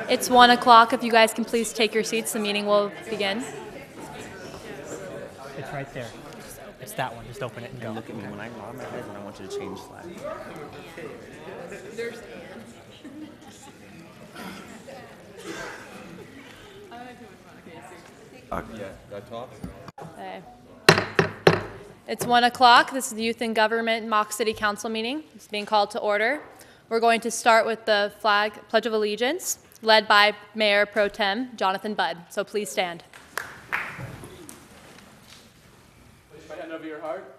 It's 1 o'clock. If you guys can please take your seats, the meeting will begin. It's right there. It's that one. Just open it and go. Look at me when I nod my head, and I want you to change slide. Okay. It's 1 o'clock. This is the Youth and Government Mock City Council meeting. It's being called to order. We're going to start with the Pledge of Allegiance, led by Mayor Pro Tem Jonathan Budd. So please stand. Place your hand over your heart.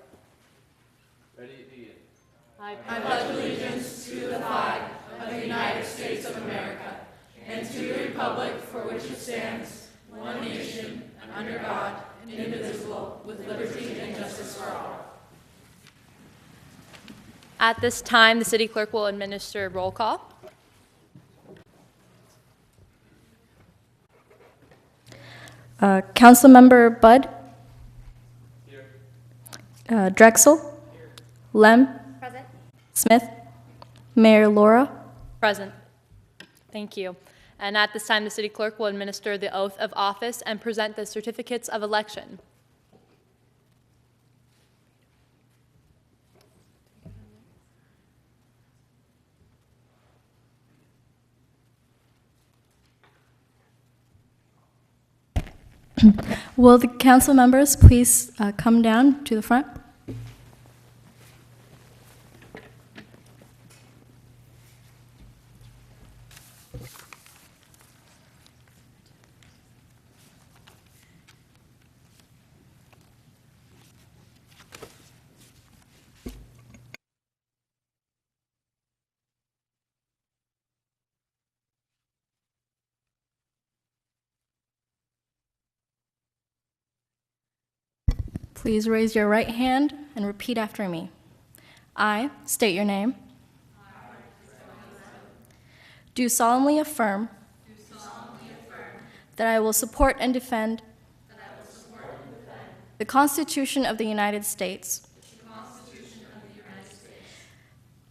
Ready to begin. I pledge allegiance to the flag of the United States of America and to the republic for which it stands, one nation, under God, indivisible, with liberty and justice for all. At this time, the city clerk will administer roll call. Councilmember Budd. Here. Drexel. Here. Lem. Present. Smith. Mayor Laura. Present. Thank you. And at this time, the city clerk will administer the oath of office and present the certificates of election. Will the council members please come down to the front? Please raise your right hand and repeat after me. I state your name. Do solemnly affirm that I will support and defend the Constitution of the United States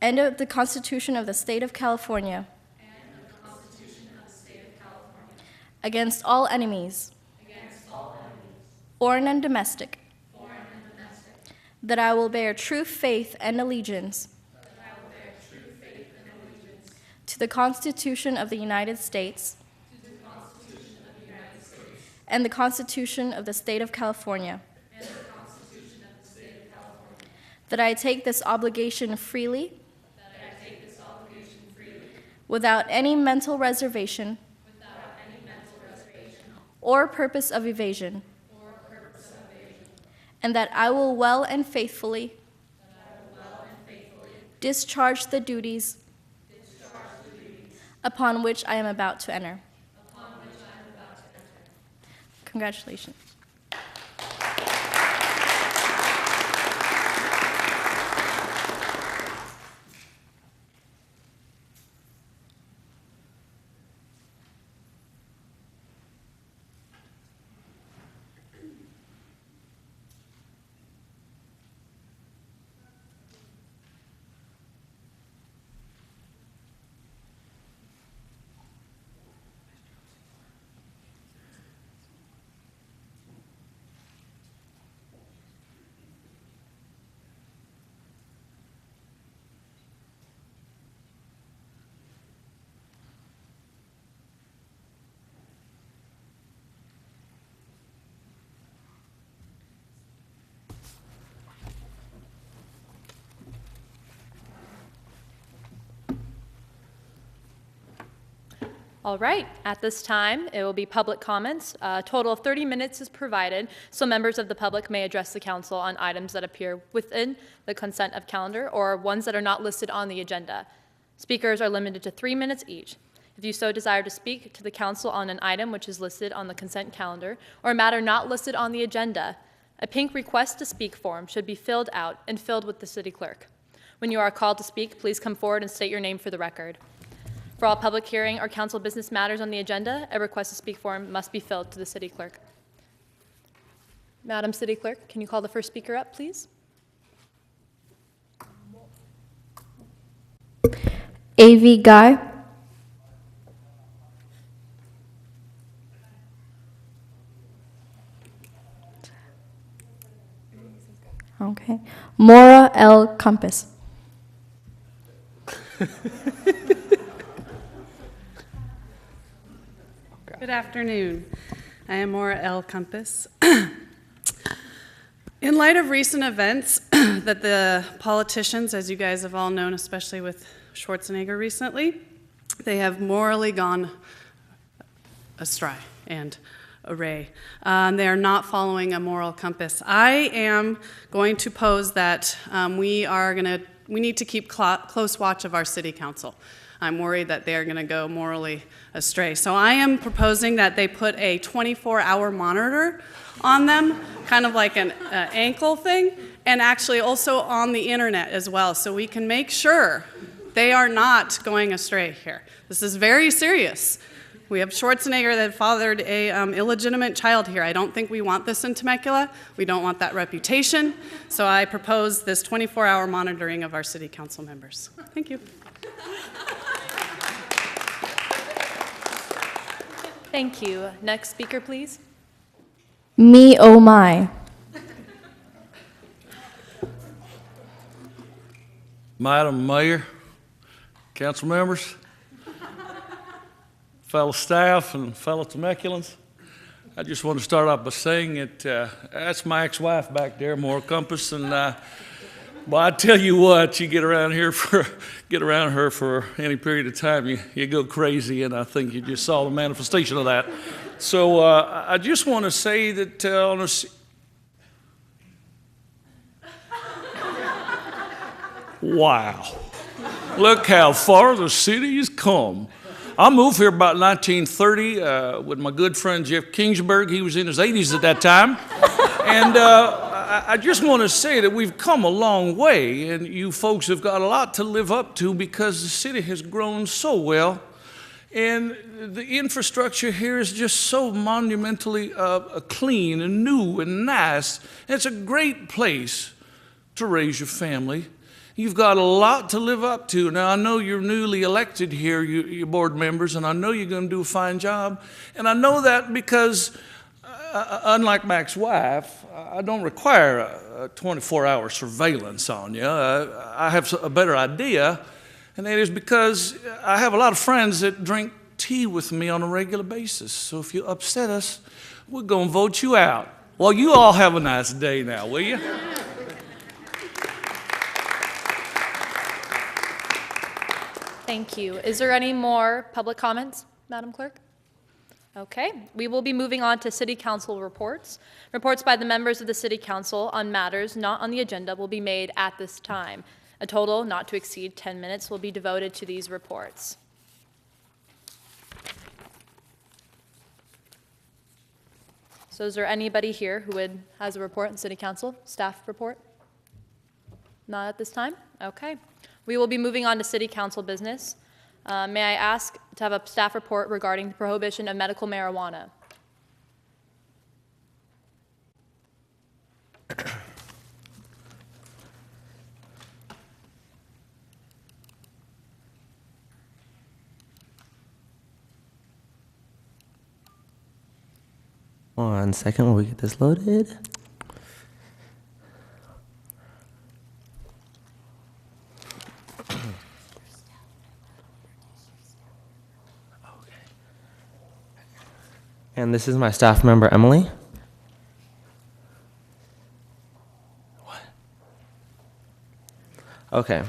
and of the Constitution of the State of California against all enemies, foreign and domestic, that I will bear true faith and allegiance to the Constitution of the United States and the Constitution of the State of California, that I take this obligation freely without any mental reservation or purpose of evasion, and that I will well and faithfully discharge the duties upon which I am about to enter. Congratulations. All right, at this time, it will be public comments. A total of 30 minutes is provided, so members of the public may address the council on items that appear within the consent of calendar or ones that are not listed on the agenda. Speakers are limited to 3 minutes each. If you so desire to speak to the council on an item which is listed on the consent calendar or a matter not listed on the agenda, a pink request to speak form should be filled out and filled with the city clerk. When you are called to speak, please come forward and state your name for the record. For all public hearing or council business matters on the agenda, a request to speak form must be filled to the city clerk. Madam City Clerk, can you call the first speaker up, please? AV Guy. Okay. Mora L. Compass. Good afternoon. I am Maura L. Compass. In light of recent events that the politicians, as you guys have all known, especially with Schwarzenegger recently, they have morally gone astray and array. They are not following a moral compass. I am going to pose that we need to keep close watch of our city council. I'm worried that they are going to go morally astray. So I am proposing that they put a 24-hour monitor on them, kind of like an ankle thing, and actually also on the internet as well, so we can make sure they are not going astray here. This is very serious. We have Schwarzenegger that fathered a illegitimate child here. I don't think we want this in Temecula. We don't want that reputation. So I propose this 24-hour monitoring of our city council members. Thank you. Thank you. Next speaker, please. Me Oh My. Madam Mayor, council members, fellow staff, and fellow Temeculans, I just want to start off by saying that that's my ex-wife back there, Maura Compass, and well, I tell you what, you get around her for any period of time, you go crazy, and I think you just saw the manifestation of that. So I just want to say that on a wow, look how far the city has come. I moved here about 1930 with my good friend Jeff Kingsburg. He was in his 80s at that time. And I just want to say that we've come a long way, and you folks have got a lot to live up to because the city has grown so well. And the infrastructure here is just so monumentally clean and new and nice. It's a great place to raise your family. You've got a lot to live up to. Now, I know you're newly elected here, you board members, and I know you're going to do a fine job. And I know that because, unlike Mac's wife, I don't require a 24-hour surveillance on you. I have a better idea, and that is because I have a lot of friends that drink tea with me on a regular basis. So if you upset us, we're going to vote you out. Well, you all have a nice day now, will you? Thank you. Is there any more public comments, Madam Clerk? Okay, we will be moving on to City Council reports. Reports by the members of the City Council on matters not on the agenda will be made at this time. A total not to exceed 10 minutes will be devoted to these reports. So is there anybody here who has a report on City Council? Staff report? Not at this time? Okay. We will be moving on to City Council business. May I ask to have a staff report regarding the prohibition of medical marijuana? One second while we get this loaded. And this is my staff member, Emily. What? Okay.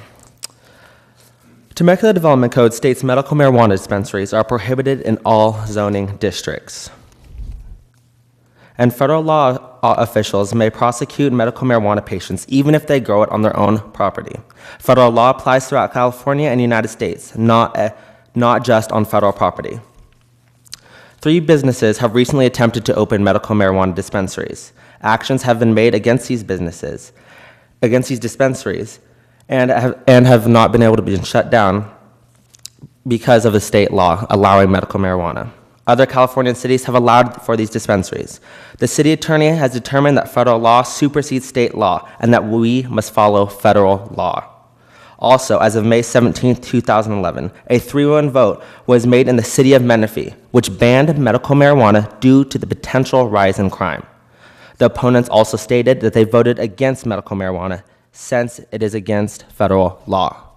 Temecula Development Code states medical marijuana dispensaries are prohibited in all zoning districts. And federal law officials may prosecute medical marijuana patients even if they grow it on their own property. Federal law applies throughout California and the United States, not just on federal property. 3 businesses have recently attempted to open medical marijuana dispensaries. Actions have been made against these dispensaries, and have not been able to be shut down because of the state law allowing medical marijuana. Other Californian cities have allowed for these dispensaries. The city attorney has determined that federal law supersedes state law and that we must follow federal law. Also, as of May 17, 2011, a 3-1 vote was made in the city of Menifee, which banned medical marijuana due to the potential rise in crime. The opponents also stated that they voted against medical marijuana since it is against federal law.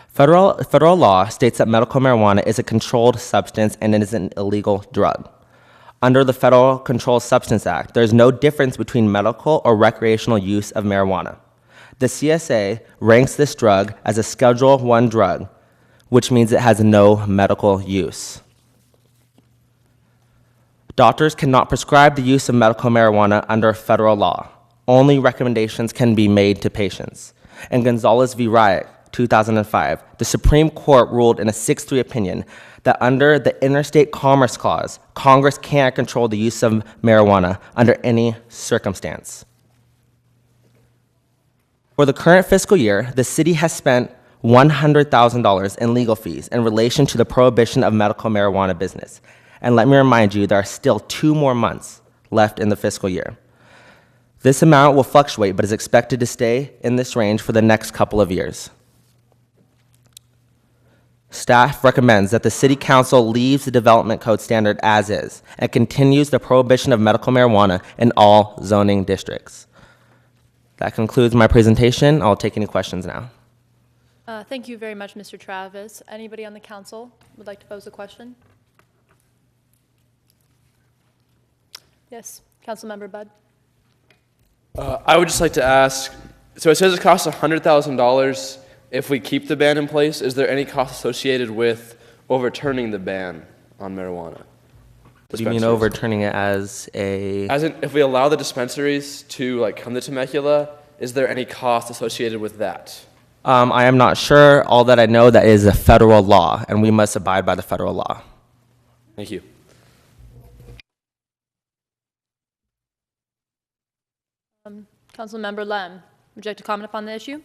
Federal law states that medical marijuana is a controlled substance and it is an illegal drug. Under the Federal Controlled Substance Act, there is no difference between medical or recreational use of marijuana. The CSA ranks this drug as a Schedule I drug, which means it has no medical use. Doctors cannot prescribe the use of medical marijuana under federal law. Only recommendations can be made to patients. In Gonzalez v. Riot, 2005, the Supreme Court ruled in a 6-3 opinion that under the Interstate Commerce Clause, Congress can't control the use of marijuana under any circumstance. For the current fiscal year, the city has spent $100,000 in legal fees in relation to the prohibition of medical marijuana business. And let me remind you, there are still 2 more months left in the fiscal year. This amount will fluctuate, but is expected to stay in this range for the next couple of years. Staff recommends that the City Council leaves the Development Code standard as is and continues the prohibition of medical marijuana in all zoning districts. That concludes my presentation. I'll take any questions now. Thank you very much, Mr. Travis. Anybody on the council would like to pose a question? Yes, Councilmember Budd. I would just like to ask, so it says it costs $100,000 if we keep the ban in place. Is there any cost associated with overturning the ban on marijuana? What do you mean overturning it as a... As in, if we allow the dispensaries to come to Temecula, is there any cost associated with that? I am not sure. All that I know that is a federal law, and we must abide by the federal law. Thank you. Councilmember Lem, would you like to comment upon the issue?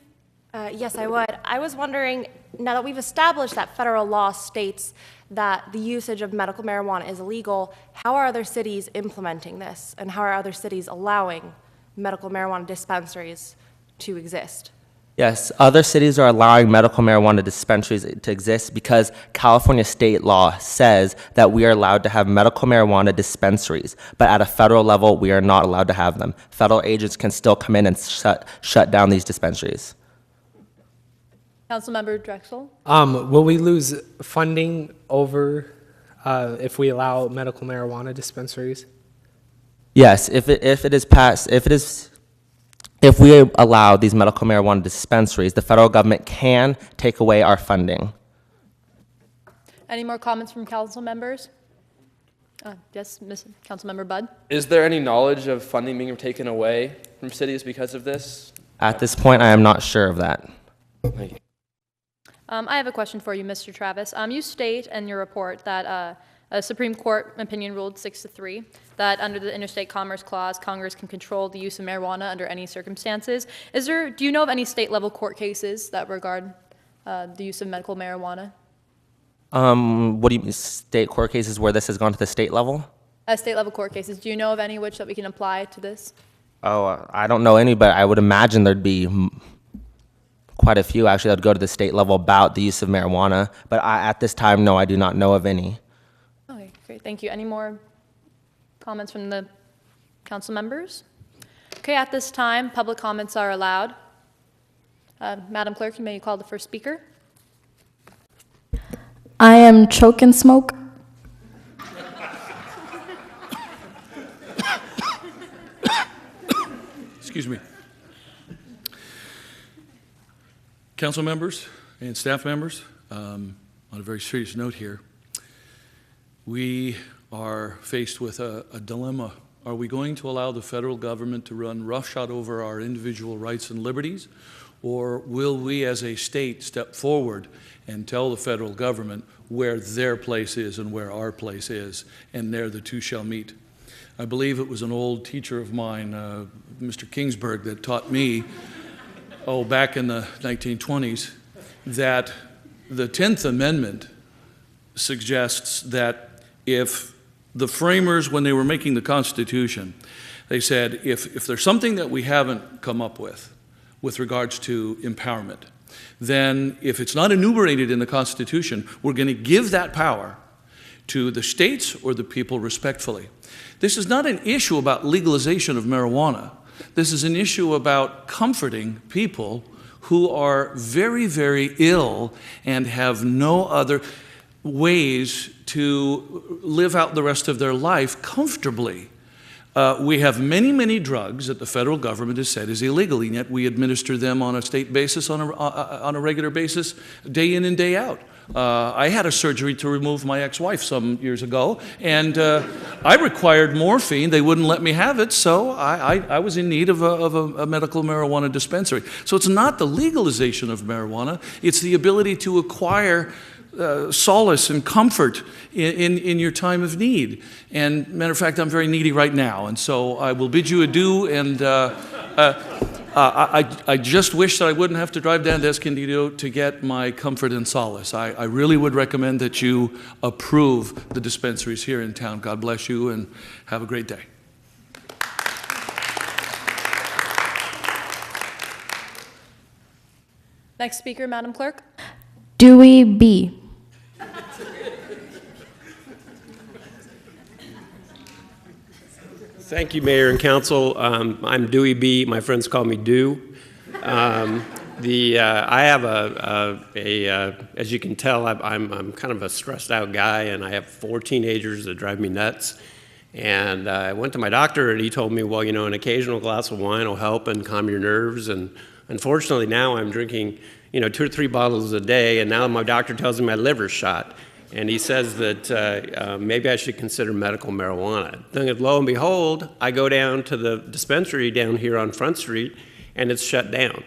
Yes, I would. I was wondering, now that we've established that federal law states that the usage of medical marijuana is illegal, how are other cities implementing this? And how are other cities allowing medical marijuana dispensaries to exist? Yes, other cities are allowing medical marijuana dispensaries to exist because California state law says that we are allowed to have medical marijuana dispensaries, but at a federal level, we are not allowed to have them. Federal agents can still come in and shut down these dispensaries. Councilmember Drexel? Will we lose funding over if we allow medical marijuana dispensaries? Yes, if we allow these medical marijuana dispensaries, the federal government can take away our funding. Any more comments from council members? Yes, Councilmember Budd? Is there any knowledge of funding being taken away from cities because of this? At this point, I am not sure of that. Thank you. I have a question for you, Mr. Travis. You state in your report that a Supreme Court opinion ruled 6-3 that under the Interstate Commerce Clause, Congress can control the use of marijuana under any circumstances. Do you know of any state-level court cases that regard the use of medical marijuana? What do you mean, state court cases where this has gone to the state level? State-level court cases. Do you know of any which that we can apply to this? Oh, I don't know any, but I would imagine there'd be quite a few actually that would go to the state level about the use of marijuana. But at this time, no, I do not know of any. Okay, great. Thank you. Any more comments from the council members? Okay, at this time, public comments are allowed. Madam Clerk, may you call the first speaker? I am Choke and Smoke. Excuse me. Council members and staff members, on a very serious note here, we are faced with a dilemma. Are we going to allow the federal government to run roughshod over our individual rights and liberties, or will we as a state step forward and tell the federal government where their place is and where our place is, and there the two shall meet? I believe it was an old teacher of mine, Mr. Kingsburg, that taught me, back in the 1920s, that the 10th Amendment suggests that if the framers, when they were making the Constitution, they said, if there's something that we haven't come up with, with regards to empowerment, then if it's not enumerated in the Constitution, we're going to give that power to the states or the people respectfully. This is not an issue about legalization of marijuana. This is an issue about comforting people who are very, very ill and have no other ways to live out the rest of their life comfortably. We have many, many drugs that the federal government has said is illegal, and yet we administer them on a state basis, on a regular basis, day in and day out. I had a surgery to remove my ex-wife some years ago, and I required morphine. They wouldn't let me have it, so I was in need of a medical marijuana dispensary. So it's not the legalization of marijuana, it's the ability to acquire solace and comfort in your time of need. And matter of fact, I'm very needy right now, and so I will bid you adieu, and I just wish that I wouldn't have to drive down to Escondido to get my comfort and solace. I really would recommend that you approve the dispensaries here in town. God bless you, and have a great day. Next speaker, Madam Clerk. Dewey B. Thank you, Mayor and Council. I'm Dewey B. My friends call me Dew. I have as you can tell, I'm kind of a stressed out guy, and I have 4 teenagers that drive me nuts. And I went to my doctor, and he told me, well, you know, an occasional glass of wine will help and calm your nerves. And unfortunately, now I'm drinking, 2 or 3 bottles a day, and now my doctor tells me my liver's shot. And he says that maybe I should consider medical marijuana. Then, lo and behold, I go down to the dispensary down here on Front Street, and it's shut down.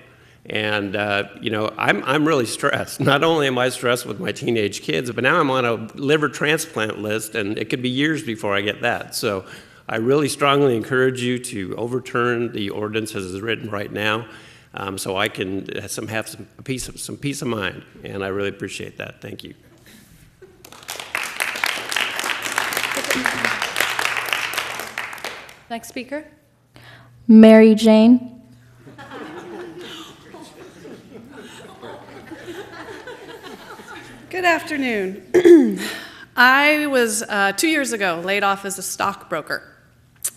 And I'm really stressed. Not only am I stressed with my teenage kids, but now I'm on a liver transplant list, and it could be years before I get that. So I really strongly encourage you to overturn the ordinance as it's written right now, so I can have some peace of mind. And I really appreciate that. Thank you. Next speaker. Mary Jane. Good afternoon. I was 2 years ago laid off as a stockbroker,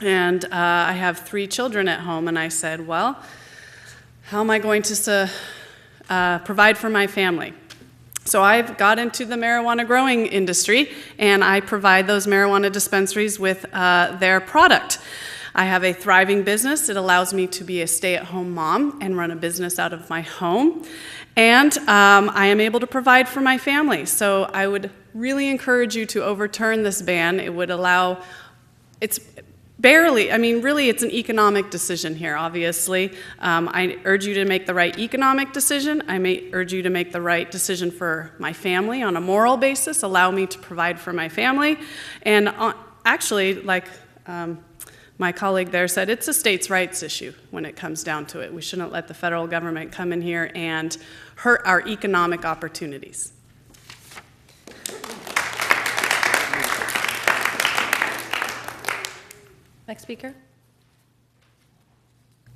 and I have 3 children at home, and I said, well, how am I going to provide for my family? So I've got into the marijuana growing industry, and I provide those marijuana dispensaries with their product. I have a thriving business. It allows me to be a stay-at-home mom and run a business out of my home. And I am able to provide for my family. So I would really encourage you to overturn this ban. It would allow, really it's an economic decision here, obviously. I urge you to make the right economic decision. I may urge you to make the right decision for my family on a moral basis. Allow me to provide for my family. And actually, like my colleague there said, it's a states' rights issue when it comes down to it. We shouldn't let the federal government come in here and hurt our economic opportunities. Next speaker.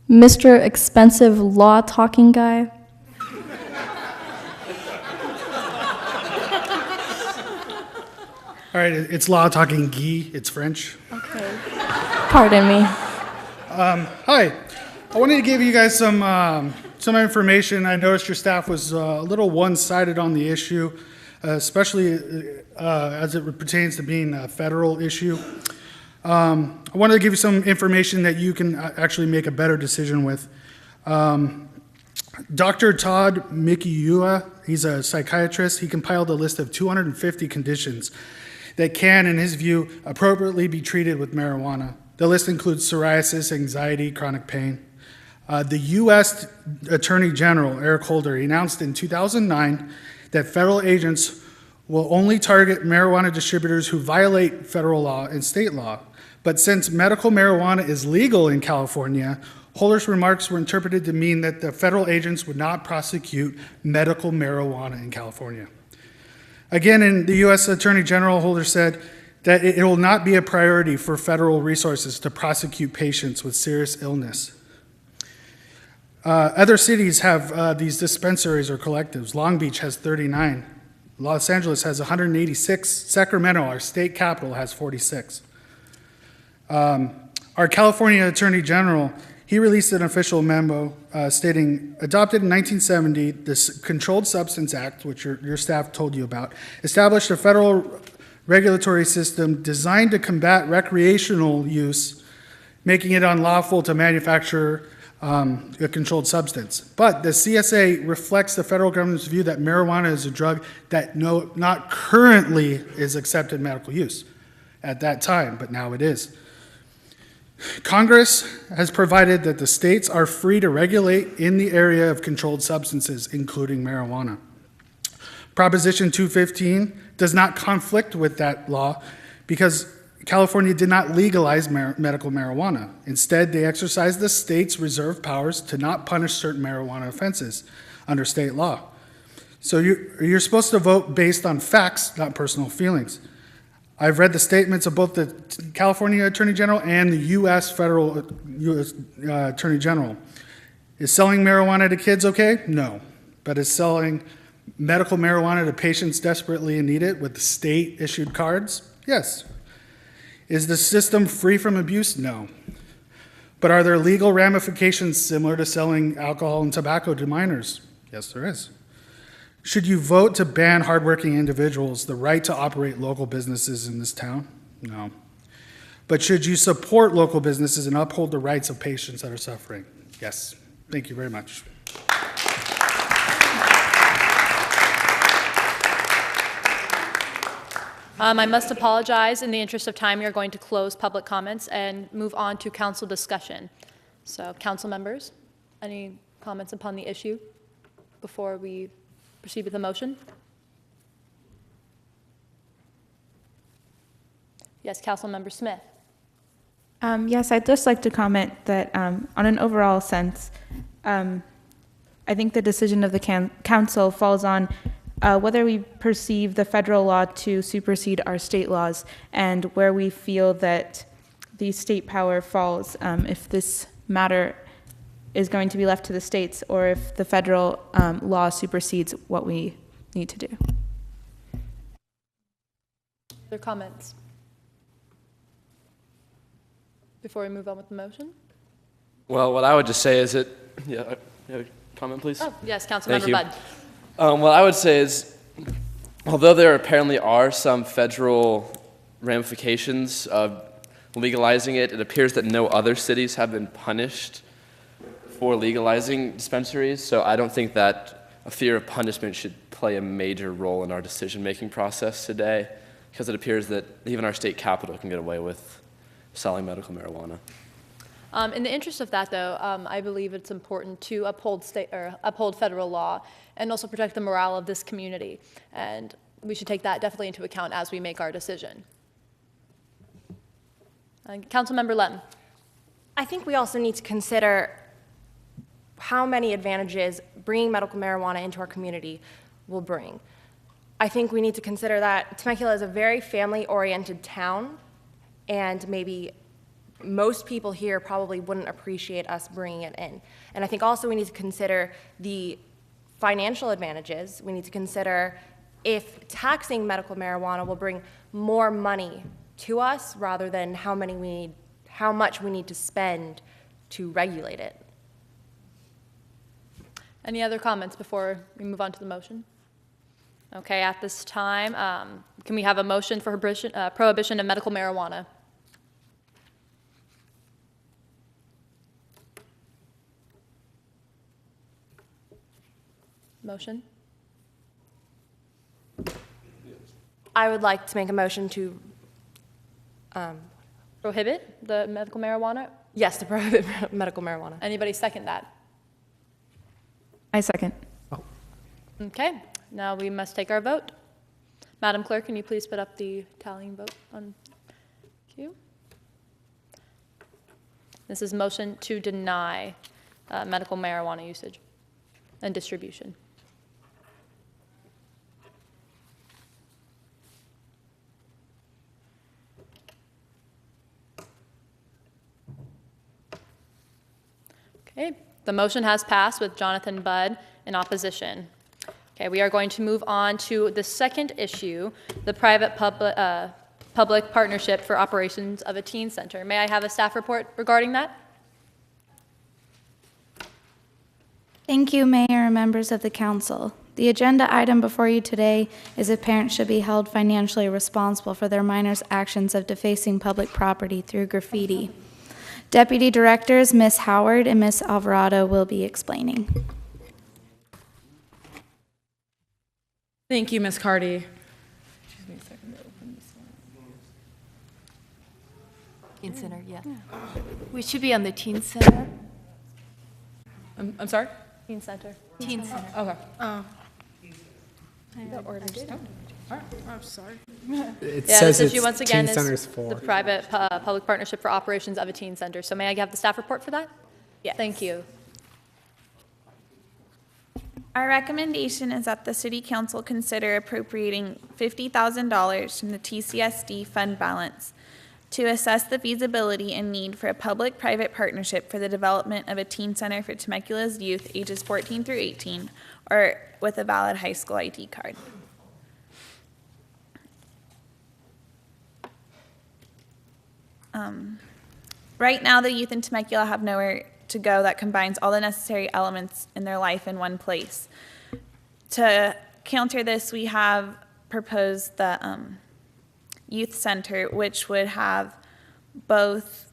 Mr. Expensive Law Talking Guy. All right, it's Law Talking Guy. It's French. Okay. Pardon me. Hi. I wanted to give you guys some information. I noticed your staff was a little one-sided on the issue, especially as it pertains to being a federal issue. I wanted to give you some information that you can actually make a better decision with. Dr. Todd Mikiua, he's a psychiatrist. He compiled a list of 250 conditions that can, in his view, appropriately be treated with marijuana. The list includes psoriasis, anxiety, chronic pain. The U.S. Attorney General, Eric Holder, announced in 2009 that federal agents will only target marijuana distributors who violate federal law and state law. But since medical marijuana is legal in California, Holder's remarks were interpreted to mean that the federal agents would not prosecute medical marijuana in California. Again, in the U.S. Attorney General, Holder said that it will not be a priority for federal resources to prosecute patients with serious illness. Other cities have these dispensaries or collectives. Long Beach has 39. Los Angeles has 186. Sacramento, our state capital, has 46. Our California Attorney General, he released an official memo stating, adopted in 1970, this Controlled Substance Act, which your staff told you about, established a federal regulatory system designed to combat recreational use, making it unlawful to manufacture a controlled substance. But the CSA reflects the federal government's view that marijuana is a drug that not currently is accepted medical use at that time, but now it is. Congress has provided that the states are free to regulate in the area of controlled substances, including marijuana. Proposition 215 does not conflict with that law because California did not legalize medical marijuana. Instead, they exercised the state's reserved powers to not punish certain marijuana offenses under state law. So you're supposed to vote based on facts, not personal feelings. I've read the statements of both the California Attorney General and the U.S. Attorney General. Is selling marijuana to kids okay? No. But is selling medical marijuana to patients desperately in need it with the state-issued cards? Yes. Is the system free from abuse? No. But are there legal ramifications similar to selling alcohol and tobacco to minors? Yes, there is. Should you vote to ban hardworking individuals the right to operate local businesses in this town? No. But should you support local businesses and uphold the rights of patients that are suffering? Yes. Thank you very much. I must apologize. In the interest of time, we are going to close public comments and move on to council discussion. So, council members, any comments upon the issue before we proceed with the motion? Yes, Council Member Smith. Yes, I'd just like to comment that on an overall sense, I think the decision of the council falls on whether we perceive the federal law to supersede our state laws and where we feel that the state power falls, if this matter is going to be left to the states or if the federal law supersedes what we need to do. Other comments before we move on with the motion? Well, what I would just say is that, comment please? Oh, yes, Councilmember Budd. What I would say is, although there apparently are some federal ramifications of legalizing it, it appears that no other cities have been punished for legalizing dispensaries, so I don't think that a fear of punishment should play a major role in our decision-making process today, because it appears that even our state capital can get away with selling medical marijuana. In the interest of that, though, I believe it's important to uphold federal law and also protect the morale of this community, and we should take that definitely into account as we make our decision. Councilmember Lem. I think we also need to consider how many advantages bringing medical marijuana into our community will bring. I think we need to consider that Temecula is a very family-oriented town, and maybe most people here probably wouldn't appreciate us bringing it in. And I think also we need to consider the financial advantages. We need to consider if taxing medical marijuana will bring more money to us rather than how much we need to spend to regulate it. Any other comments before we move on to the motion? Okay, at this time, can we have a motion for prohibition of medical marijuana? Motion? I would like to make a motion to prohibit the medical marijuana? Yes, to prohibit medical marijuana. Anybody second that? I second. Okay, now we must take our vote. Madam Clerk, can you please put up the tallying vote on cue? This is motion to deny medical marijuana usage and distribution. Okay, The motion has passed with Jonathan Budd in opposition. Okay, we are going to move on to the second issue, the private-public partnership for operations of a teen center. May I have a staff report regarding that? Thank you, Mayor and members of the council. The agenda item before you today is if parents should be held financially responsible for their minors' actions of defacing public property through graffiti. Deputy Directors Ms. Howard and Ms. Alvarado will be explaining. Thank you, Ms. Cardy. Teen Center, yeah. We should be on the Teen Center. I'm sorry? Teen Center. Teen Center. Okay. The order just All right. I'm sorry. It Yeah, says this issue it's once again teen is centers for. the private-public partnership for operations of a teen center. So may I have the staff report for that? Yes. Thank you. Our recommendation is that the City Council consider appropriating $50,000 from the TCSD fund balance to assess the feasibility and need for a public-private partnership for the development of a teen center for Temecula's youth ages 14 through 18 or with a valid high school ID card. Right now, the youth in Temecula have nowhere to go that combines all the necessary elements in their life in one place. To counter this, we have proposed the youth center, which would have both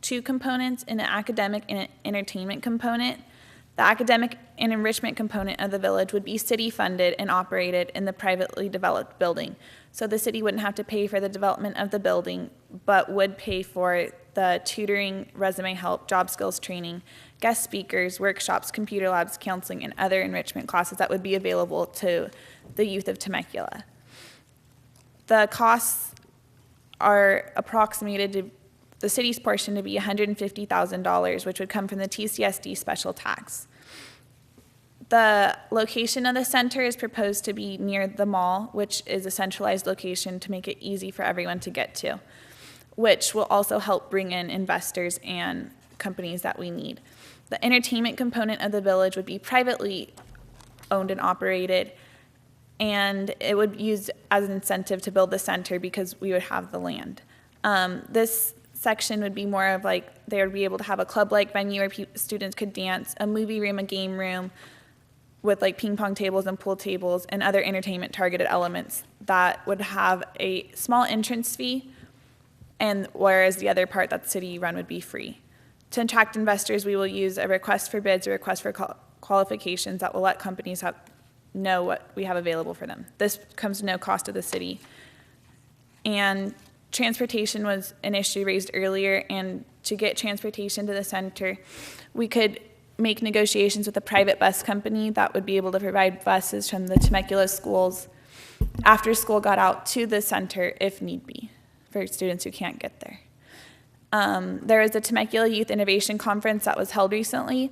two components, an academic and an entertainment component. The academic and enrichment component of the village would be city funded and operated in the privately developed building. So the city wouldn't have to pay for the development of the building, but would pay for the tutoring, resume help, job skills training, guest speakers, workshops, computer labs, counseling, and other enrichment classes that would be available to the youth of Temecula. The costs are approximated to the city's portion to be $150,000, which would come from the TCSD special tax. The location of the center is proposed to be near the mall, which is a centralized location to make it easy for everyone to get to, which will also help bring in investors and companies that we need. The entertainment component of the village would be privately owned and operated, and it would use as an incentive to build the center because we would have the land. This section would be more of like they would be able to have a club-like venue where students could dance, a movie room, a game room with like ping pong tables and pool tables and other entertainment targeted elements that would have a small entrance fee, and whereas the other part that's city run would be free. To attract investors, we will use a request for bids, a request for qualifications that will let companies know what we have available for them. This comes to no cost to the city. And transportation was an issue raised earlier, and to get transportation to the center, we could make negotiations with a private bus company that would be able to provide buses from the Temecula schools after school got out to the center if need be for students who can't get there. There was a Temecula Youth Innovation Conference that was held recently,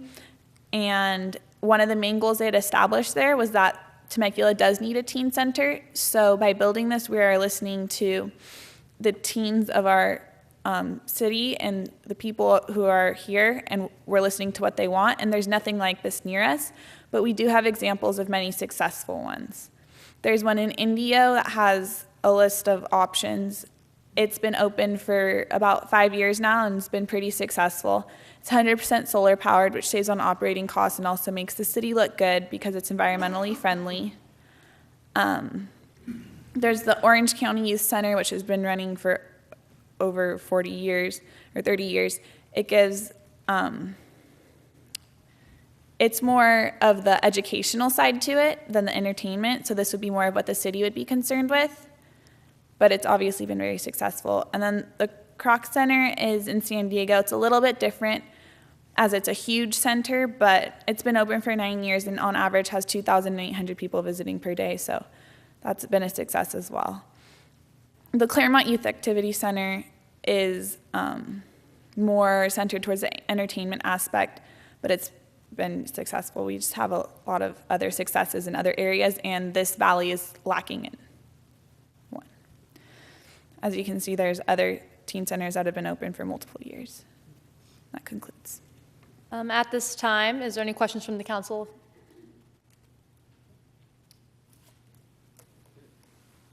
and one of the main goals they had established there was that Temecula does need a teen center. So by building this, we are listening to the teens of our city and the people who are here, and we're listening to what they want, and there's nothing like this near us, but we do have examples of many successful ones. There's one in Indio that has a list of options. It's been open for about 5 years now, and it's been pretty successful. It's 100% solar powered, which saves on operating costs and also makes the city look good because it's environmentally friendly. There's the Orange County Youth Center, which has been running for over 40 years or 30 years. It gives, it's more of the educational side to it than the entertainment. So this would be more of what the city would be concerned with, but it's obviously been very successful. And then the Kroc Center is in San Diego. It's a little bit different as it's a huge center, but it's been open for 9 years and on average has 2,800 people visiting per day. So that's been a success as well. The Claremont Youth Activity Center is more centered towards the entertainment aspect, but it's been successful. We just have a lot of other successes in other areas, and this valley is lacking in one. As you can see, there's other teen centers that have been open for multiple years. That concludes. At this time, is there any questions from the council?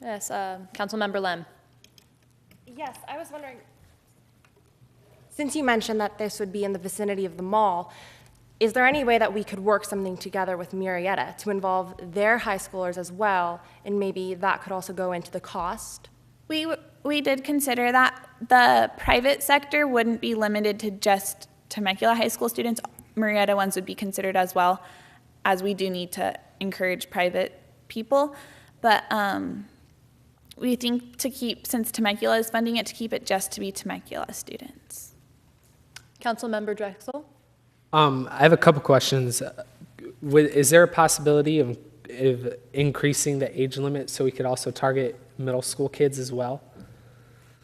Yes, Councilmember Lem. Yes, I was wondering, since you mentioned that this would be in the vicinity of the mall, is there any way that we could work something together with Murrieta to involve their high schoolers as well, and maybe that could also go into the cost? We did consider that. The private sector wouldn't be limited to just Temecula High School students. Murrieta ones would be considered as well, as we do need to encourage private people. But we think to keep, since Temecula is funding it, to keep it just to be Temecula students. Councilmember Drexel. I have a couple questions. Is there a possibility of increasing the age limit so we could also target middle school kids as well?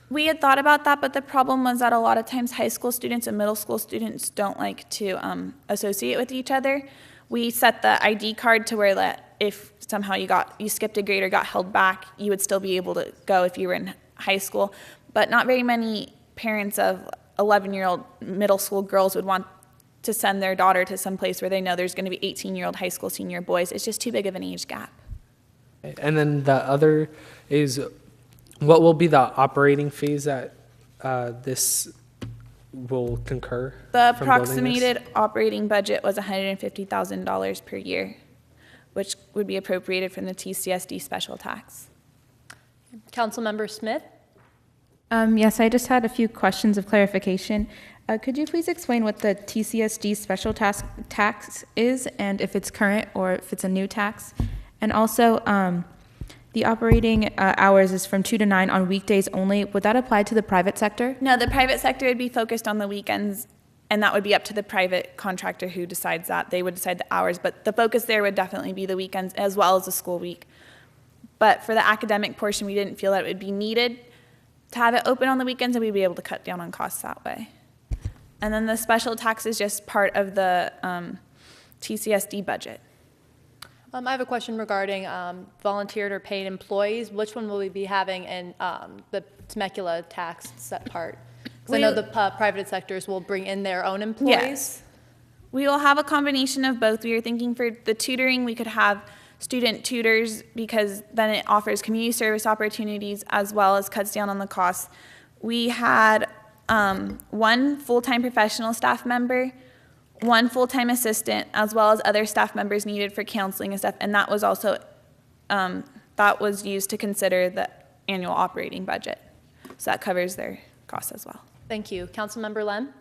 We had thought about that, but the problem was that a lot of times high school students and middle school students don't like to associate with each other. We set the ID card to where that if somehow you skipped a grade or got held back, you would still be able to go if you were in high school. But not very many parents of 11-year-old middle school girls would want to send their daughter to some place where they know there's going to be 18-year-old high school senior boys. It's just too big of an age gap. And then the other is, what will be the operating fees that this will concur? The from building this? approximated operating budget was $150,000 per year, which would be appropriated from the TCSD special tax. Councilmember Smith. Yes, I just had a few questions of clarification. Could you please explain what the TCSD special tax is, and if it's current or if it's a new tax? And also, the operating hours is from 2 to 9 on weekdays only. Would that apply to the private sector? No, the private sector would be focused on the weekends, and that would be up to the private contractor who decides that. They would decide the hours, but the focus there would definitely be the weekends as well as the school week. But for the academic portion, we didn't feel that it would be needed to have it open on the weekends, and we'd be able to cut down on costs that way. And then the special tax is just part of the TCSD budget. I have a question regarding volunteered or paid employees. Which one will we be having in the Temecula tax set part? Because I know the private sectors will bring in their own employees. Yes. We will have a combination of both. We were thinking for the tutoring, we could have student tutors because then it offers community service opportunities as well as cuts down on the costs. We had one full-time professional staff member, one full-time assistant, as well as other staff members needed for counseling and stuff, and that was also that was used to consider the annual operating budget. So that covers their costs as well. Thank you. Councilmember Lem?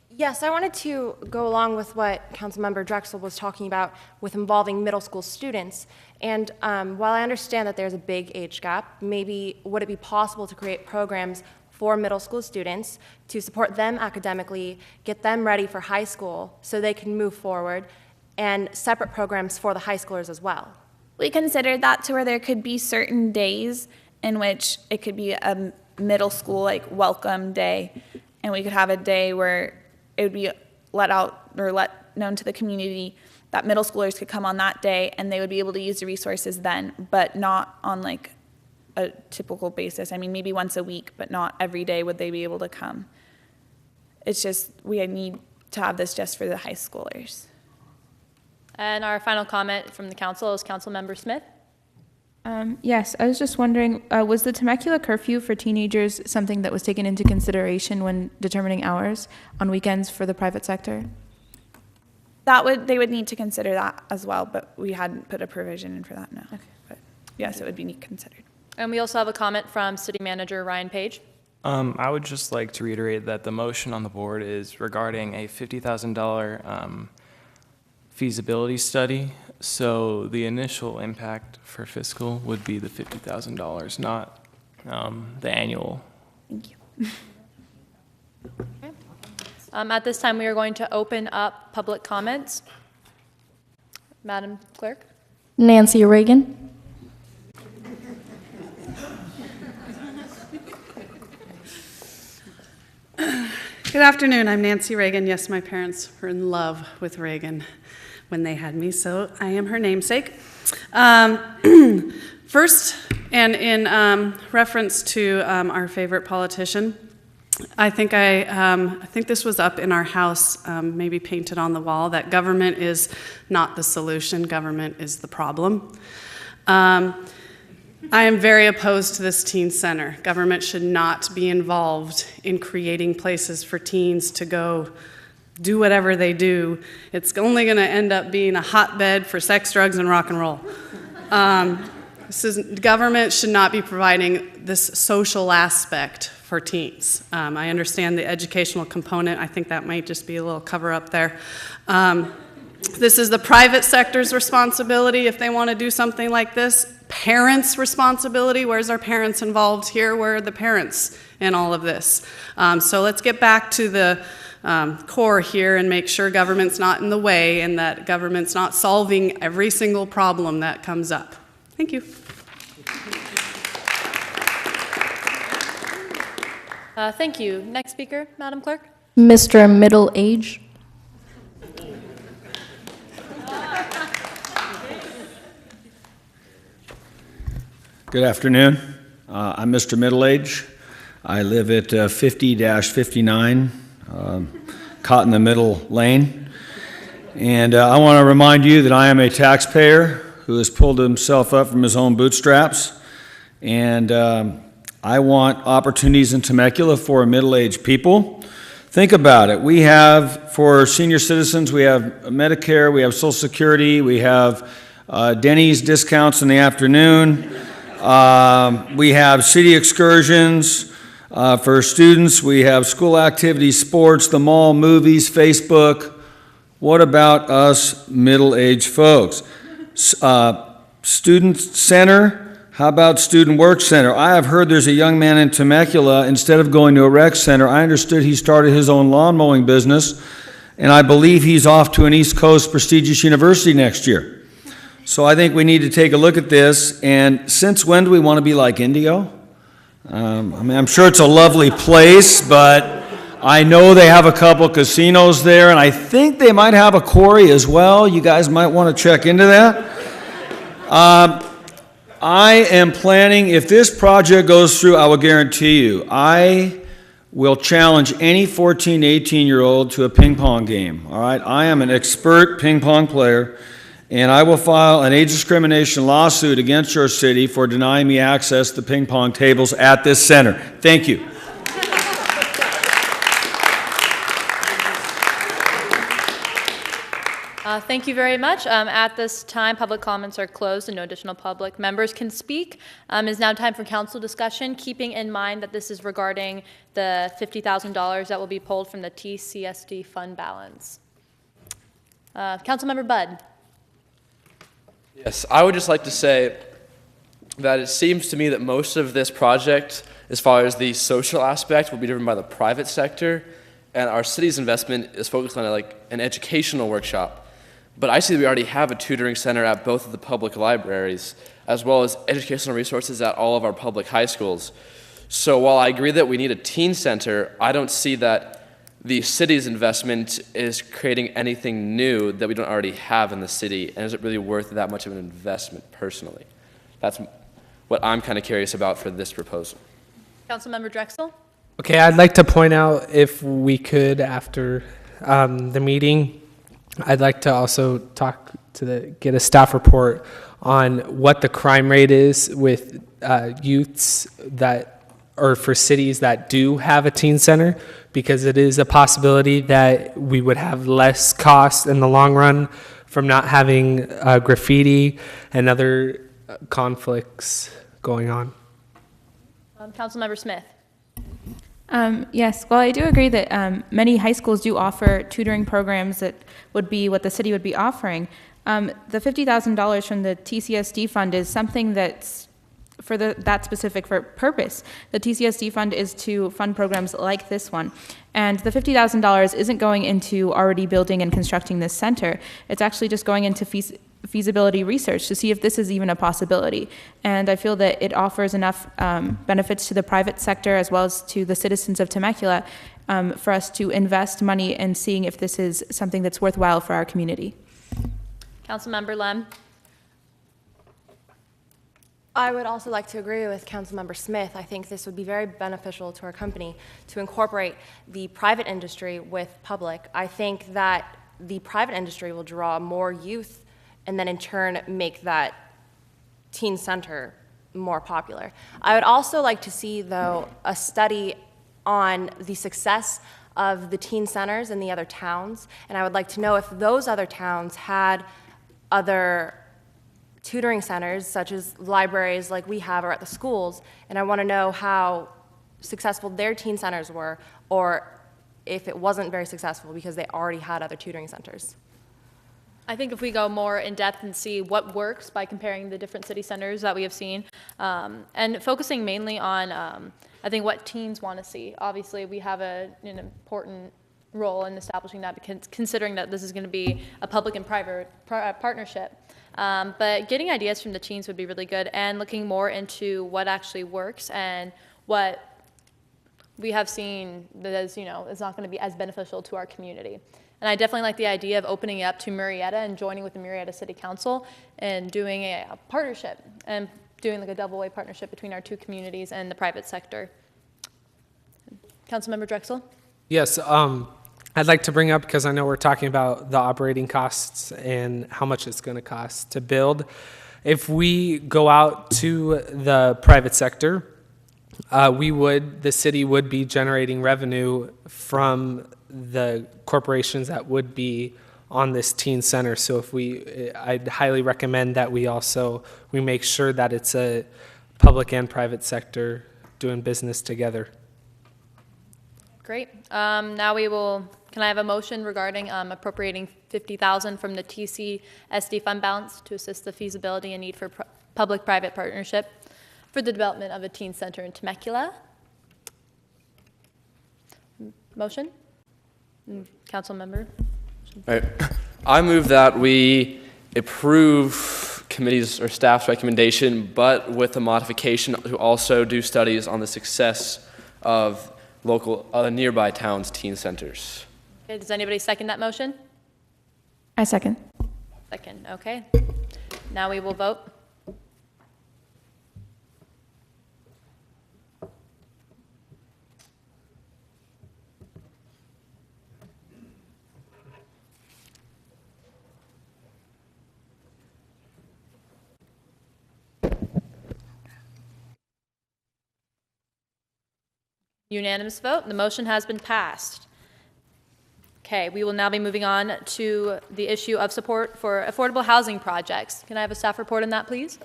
Yes, I wanted to go along with what Councilmember Drexel was talking about with involving middle school students. And while I understand that there's a big age gap, maybe would it be possible to create programs for middle school students to support them academically, get them ready for high school so they can move forward, and separate programs for the high schoolers as well? We considered that to where there could be certain days in which it could be a middle school like welcome day, and we could have a day where it would be let out or let known to the community that middle schoolers could come on that day and they would be able to use the resources then, but not on like a typical basis. I mean, maybe once a week, but not every day would they be able to come. It's just, we need to have this just for the high schoolers. And our final comment from the council is Councilmember Smith. Yes, I was just wondering, was the Temecula curfew for teenagers something that was taken into consideration when determining hours on weekends for the private sector? They would need to consider that as well, but we hadn't put a provision in for that, no. Okay. But yes, it would be considered. And we also have a comment from City Manager Ryan Page. I would just like to reiterate that the motion on the board is regarding a $50,000 feasibility study. So the initial impact for fiscal would be the $50,000, not the annual. Thank you. Okay. At this time, we are going to open up public comments. Madam Clerk. Nancy Reagan. Good afternoon, I'm Nancy Reagan. Yes, my parents were in love with Reagan when they had me, so I am her namesake. First, and in reference to our favorite politician, I think this was up in our house, maybe painted on the wall, that government is not the solution, government is the problem. I am very opposed to this teen center. Government should not be involved in creating places for teens to go do whatever they do. It's only going to end up being a hotbed for sex, drugs, and rock and roll. Government should not be providing this social aspect for teens. I understand the educational component. I think that might just be a little cover up there. This is the private sector's responsibility if they want to do something like this. Parents' responsibility. Where's our parents involved here? Where are the parents in all of this? So let's get back to the core here and make sure government's not in the way and that government's not solving every single problem that comes up. Thank you. Thank you. Next speaker, Madam Clerk. Mr. Middle Age. Good afternoon. I'm Mr. Middleage. I live at 50-59, caught in the middle lane. And I want to remind you that I am a taxpayer who has pulled himself up from his own bootstraps. And I want opportunities in Temecula for middle-aged people. Think about it. We have, for senior citizens, we have Medicare, we have Social Security, we have Denny's discounts in the afternoon. We have city excursions for students. We have school activities, sports, the mall, movies, Facebook. What about us middle-aged folks? Student center. How about student work center? I have heard there's a young man in Temecula, instead of going to a rec center, I understood he started his own lawn mowing business, and I believe he's off to an East Coast prestigious university next year. So I think we need to take a look at this. And since when do we want to be like Indio? I mean, I'm sure it's a lovely place, but I know they have a couple casinos there, and I think they might have a quarry as well. You guys might want to check into that. I am planning, if this project goes through, I will guarantee you, I will challenge any 14, 18-year-old to a ping pong game, all right? I am an expert ping pong player, and I will file an age discrimination lawsuit against your city for denying me access to ping pong tables at this center. Thank you. Thank you very much. At this time, public comments are closed and no additional public members can speak. It is now time for council discussion, keeping in mind that this is regarding the $50,000 that will be pulled from the TCSD fund balance. Councilmember Budd. Yes, I would just like to say that it seems to me that most of this project, as far as the social aspect, will be driven by the private sector, and our city's investment is focused on like an educational workshop. But I see that we already have a tutoring center at both of the public libraries, as well as educational resources at all of our public high schools. So while I agree that we need a teen center, I don't see that the city's investment is creating anything new that we don't already have in the city, and is it really worth that much of an investment personally? That's what I'm kind of curious about for this proposal. Councilmember Drexel. Okay, I'd like to point out, if we could, after the meeting, I'd like to also get a staff report on what the crime rate is with youths or for cities that do have a teen center, because it is a possibility that we would have less cost in the long run from not having graffiti and other conflicts going on. Councilmember Smith. Yes, well, I do agree that many high schools do offer tutoring programs that would be what the city would be offering. The $50,000 from the TCSD fund is something that's for that specific purpose. The TCSD fund is to fund programs like this one. And the $50,000 isn't going into already building and constructing this center. It's actually just going into feasibility research to see if this is even a possibility. And I feel that it offers enough benefits to the private sector as well as to the citizens of Temecula for us to invest money in seeing if this is something that's worthwhile for our community. Councilmember Lem. I would also like to agree with Councilmember Smith. I think this would be very beneficial to our company to incorporate the private industry with public. I think that the private industry will draw more youth and then in turn make that teen center more popular. I would also like to see, though, a study on the success of the teen centers in the other towns, and I would like to know if those other towns had other tutoring centers, such as libraries like we have or at the schools, and I want to know how successful their teen centers were, or if it wasn't very successful because they already had other tutoring centers. I think if we go more in depth and see what works by comparing the different city centers that we have seen, and focusing mainly on, I think, what teens want to see. Obviously, we have an important role in establishing that, because considering that this is going to be a public and private partnership. But getting ideas from the teens would be really good, and looking more into what actually works and what we have seen that is, is not going to be as beneficial to our community. And I definitely like the idea of opening it up to Murrieta and joining with the Murrieta City Council and doing a partnership and doing like a double-way partnership between our two communities and the private sector. Councilmember Drexel? Yes, I'd like to bring up, because I know we're talking about the operating costs and how much it's going to cost to build. If we go out to the private sector, the city would be generating revenue from the corporations that would be on this teen center. So I'd highly recommend that we make sure that it's a public and private sector doing business together. Great. Now can I have a motion regarding appropriating $50,000 from the TCSD fund balance to assist the feasibility and need for public-private partnership for the development of a teen center in Temecula? Motion? Council member? All right. I move that we approve committee's or staff's recommendation, but with a modification to also do studies on the success of local nearby towns' teen centers. Okay, does anybody second that motion? I second. Second, okay. Now we will vote. Unanimous vote. The motion has been passed. Okay, we will now be moving on to the issue of support for affordable housing projects. Can I have a staff report on that, please?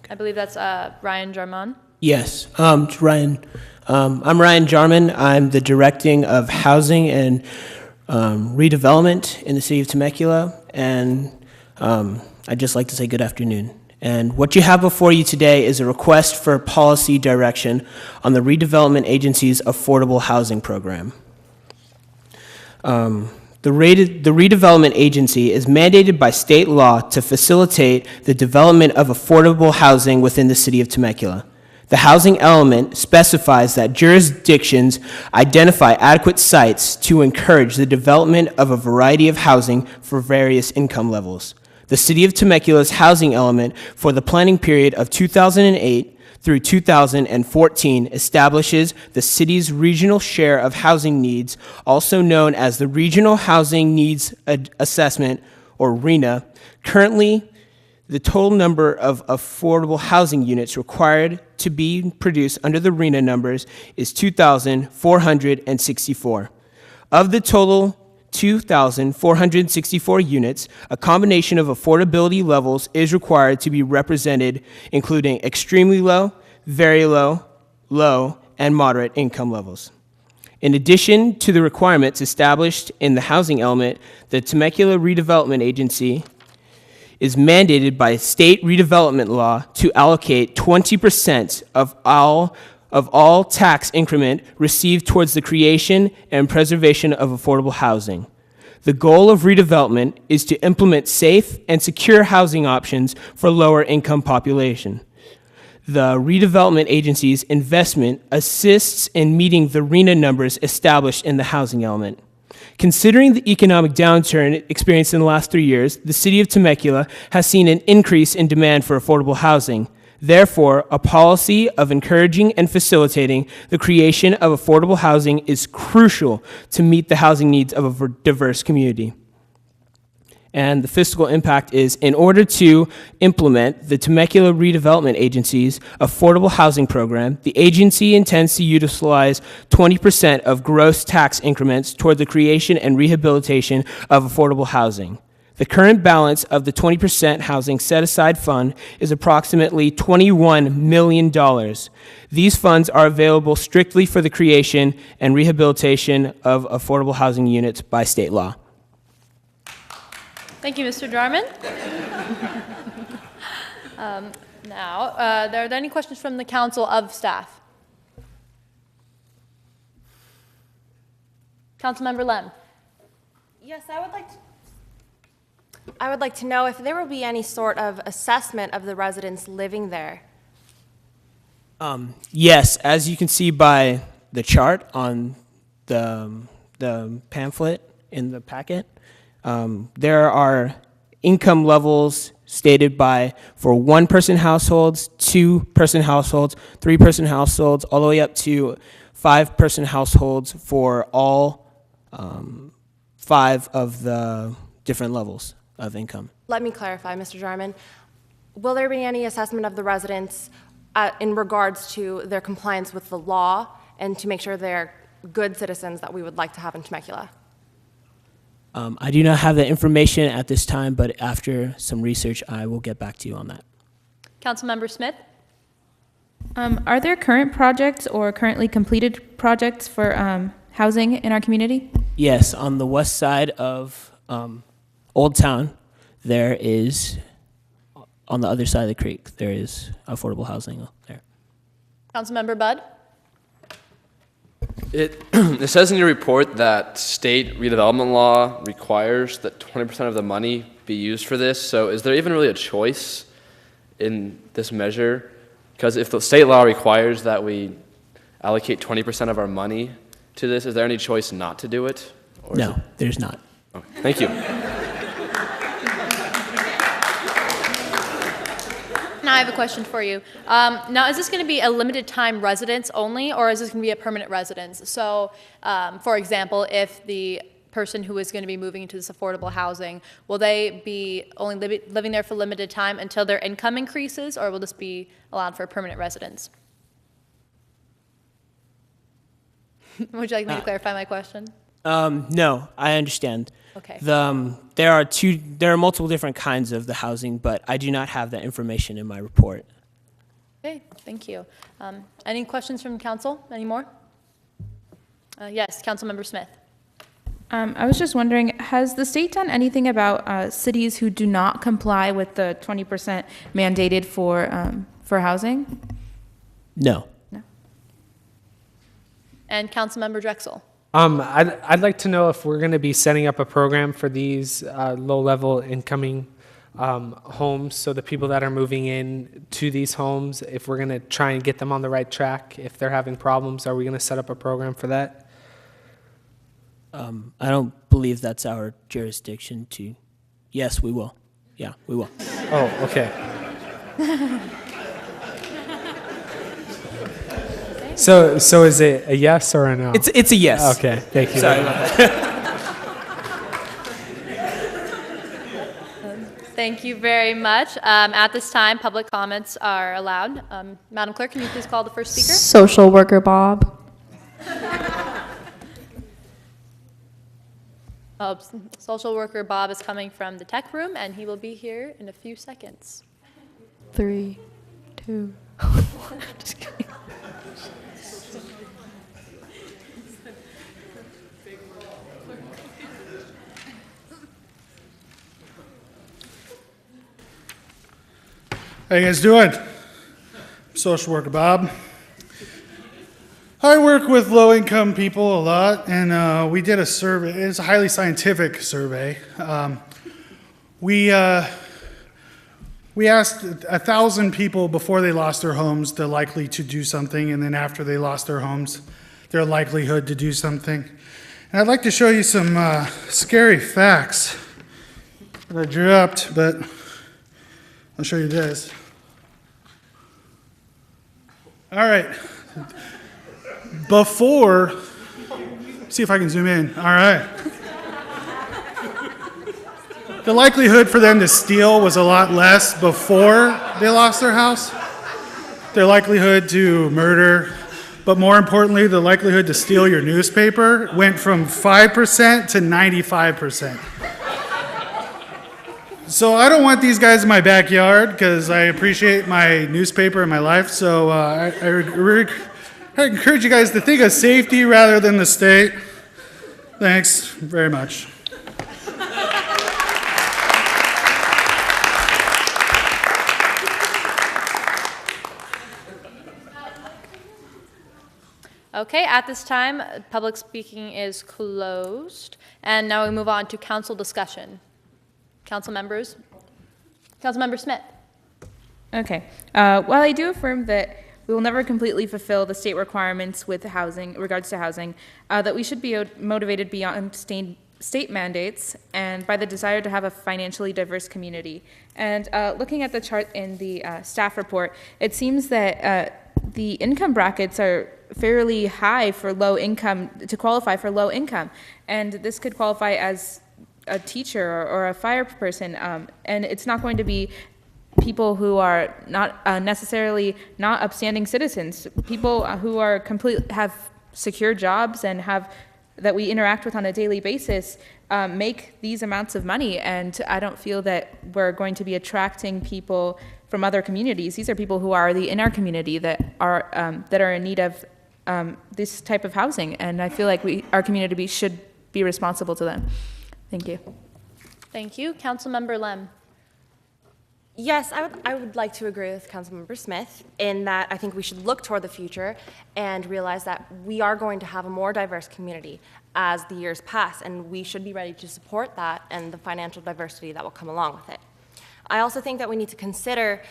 I believe that's Ryan Jarman. Yes, Ryan. I'm Ryan Jarman. I'm the Directing of Housing and Redevelopment in the City of Temecula, and I'd just like to say good afternoon. And what you have before you today is a request for policy direction on the Redevelopment Agency's Affordable Housing Program. The Redevelopment Agency is mandated by state law to facilitate the development of affordable housing within the City of Temecula. The housing element specifies that jurisdictions identify adequate sites to encourage the development of a variety of housing for various income levels. The City of Temecula's housing element for the planning period of 2008 through 2014 establishes the city's regional share of housing needs, also known as the Regional Housing Needs Assessment, or RHNA. Currently, the total number of affordable housing units required to be produced under the RHNA numbers is 2,464. Of the total 2,464 units, a combination of affordability levels is required to be represented, including extremely low, very low, low, and moderate income levels. In addition to the requirements established in the housing element, the Temecula Redevelopment Agency is mandated by state redevelopment law to allocate 20% of all tax increment received towards the creation and preservation of affordable housing. The goal of redevelopment is to implement safe and secure housing options for lower income population. The Redevelopment Agency's investment assists in meeting the RHNA numbers established in the housing element. Considering the economic downturn experienced in the last 3 years, the city of Temecula has seen an increase in demand for affordable housing. Therefore, a policy of encouraging and facilitating the creation of affordable housing is crucial to meet the housing needs of a diverse community. And the fiscal impact is, in order to implement the Temecula Redevelopment Agency's affordable housing program, the agency intends to utilize 20% of gross tax increments toward the creation and rehabilitation of affordable housing. The current balance of the 20% housing set-aside fund is approximately $21 million. These funds are available strictly for the creation and rehabilitation of affordable housing units by state law. Thank you, Mr. Jarman. Now, are there any questions from the council of staff? Councilmember Lem. Yes, I would like to know if there will be any sort of assessment of the residents living there. Yes, as you can see by the chart on the pamphlet in the packet, there are income levels stated for one-person households, two-person households, three-person households, all the way up to five-person households for all 5 of the different levels of income. Let me clarify, Mr. Jarman. Will there be any assessment of the residents in regards to their compliance with the law and to make sure they're good citizens that we would like to have in Temecula? I do not have that information at this time, but after some research, I will get back to you on that. Councilmember Smith. Are there current projects or currently completed projects for housing in our community? Yes, on the west side of Old Town, there is, on the other side of the creek, there is affordable housing there. Councilmember Budd. It says in your report that state redevelopment law requires that 20% of the money be used for this. So is there even really a choice in this measure? Because if the state law requires that we allocate 20% of our money to this, is there any choice not to do it? Or no, there's not. Oh, thank you. Now I have a question for you. Now, is this going to be a limited time residence only, or is this going to be a permanent residence? So, for example, if the person who is going to be moving into this affordable housing, will they be only living there for limited time until their income increases, or will this be allowed for a permanent residence? Would you like me to clarify my question? No, I understand. Okay. There are multiple different kinds of the housing, but I do not have that information in my report. Okay, thank you. Any questions from council? Any more? Yes, Councilmember Smith. I was just wondering, has the state done anything about cities who do not comply with the 20% mandated for housing? No. No. And Councilmember Drexel. I'd like to know if we're going to be setting up a program for these low-level incoming homes, so the people that are moving in to these homes, if we're going to try and get them on the right track, if they're having problems, are we going to set up a program for that? I don't believe that's our jurisdiction to. Yes, we will. Yeah, we will. Oh, okay. So is it a yes or a no? It's a yes. Okay, thank you. Sorry about that. Thank you very much. At this time, public comments are allowed. Madam Clerk, can you please call the first speaker? Social worker Bob. Social worker Bob is coming from the tech room, and he will be here in a few seconds. 3, 2. Just kidding. How you guys doing? Social worker Bob. I work with low-income people a lot, and we did a survey. It's a highly scientific survey. We asked 1,000 people before they lost their homes they're likely to do something, and then after they lost their homes, their likelihood to do something. I'd like to show you some scary facts that I drew up, but I'll show you this. All right. Before, see if I can zoom in. All right. The likelihood for them to steal was a lot less before they lost their house. Their likelihood to murder, but more importantly, the likelihood to steal your newspaper went from 5% to 95%. So I don't want these guys in my backyard because I appreciate my newspaper and my life. So I encourage you guys to think of safety rather than the state. Thanks very much. Okay, at this time, public speaking is closed. And now we move on to council discussion. Council members. Councilmember Smith. Okay. While I do affirm that we will never completely fulfill the state requirements with housing, regards to housing, that we should be motivated beyond state mandates and by the desire to have a financially diverse community. And looking at the chart in the staff report, it seems that the income brackets are fairly high for low income, to qualify for low income. And this could qualify as a teacher or a fire person. And it's not going to be people who are not necessarily not upstanding citizens, people who are have secure jobs and that we interact with on a daily basis, make these amounts of money. And I don't feel that we're going to be attracting people from other communities. These are people who are in our community that are in need of this type of housing. And I feel like our community should be responsible to them. Thank you. Thank you. Councilmember Lem. Yes, I would like to agree with Councilmember Smith in that I think we should look toward the future and realize that we are going to have a more diverse community as the years pass, and we should be ready to support that and the financial diversity that will come along with it. I also think that we need to consider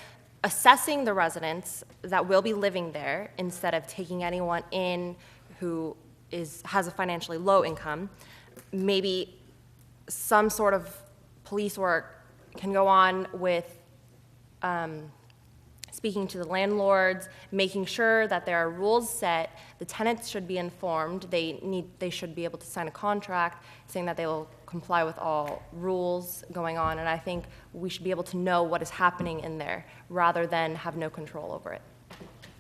assessing the residents that will be living there instead of taking anyone in who has a financially low income. Maybe some sort of police work can go on with speaking to the landlords, making sure that there are rules set. The tenants should be informed. They should be able to sign a contract saying that they will comply with all rules going on, and I think we should be able to know what is happening in there rather than have no control over it.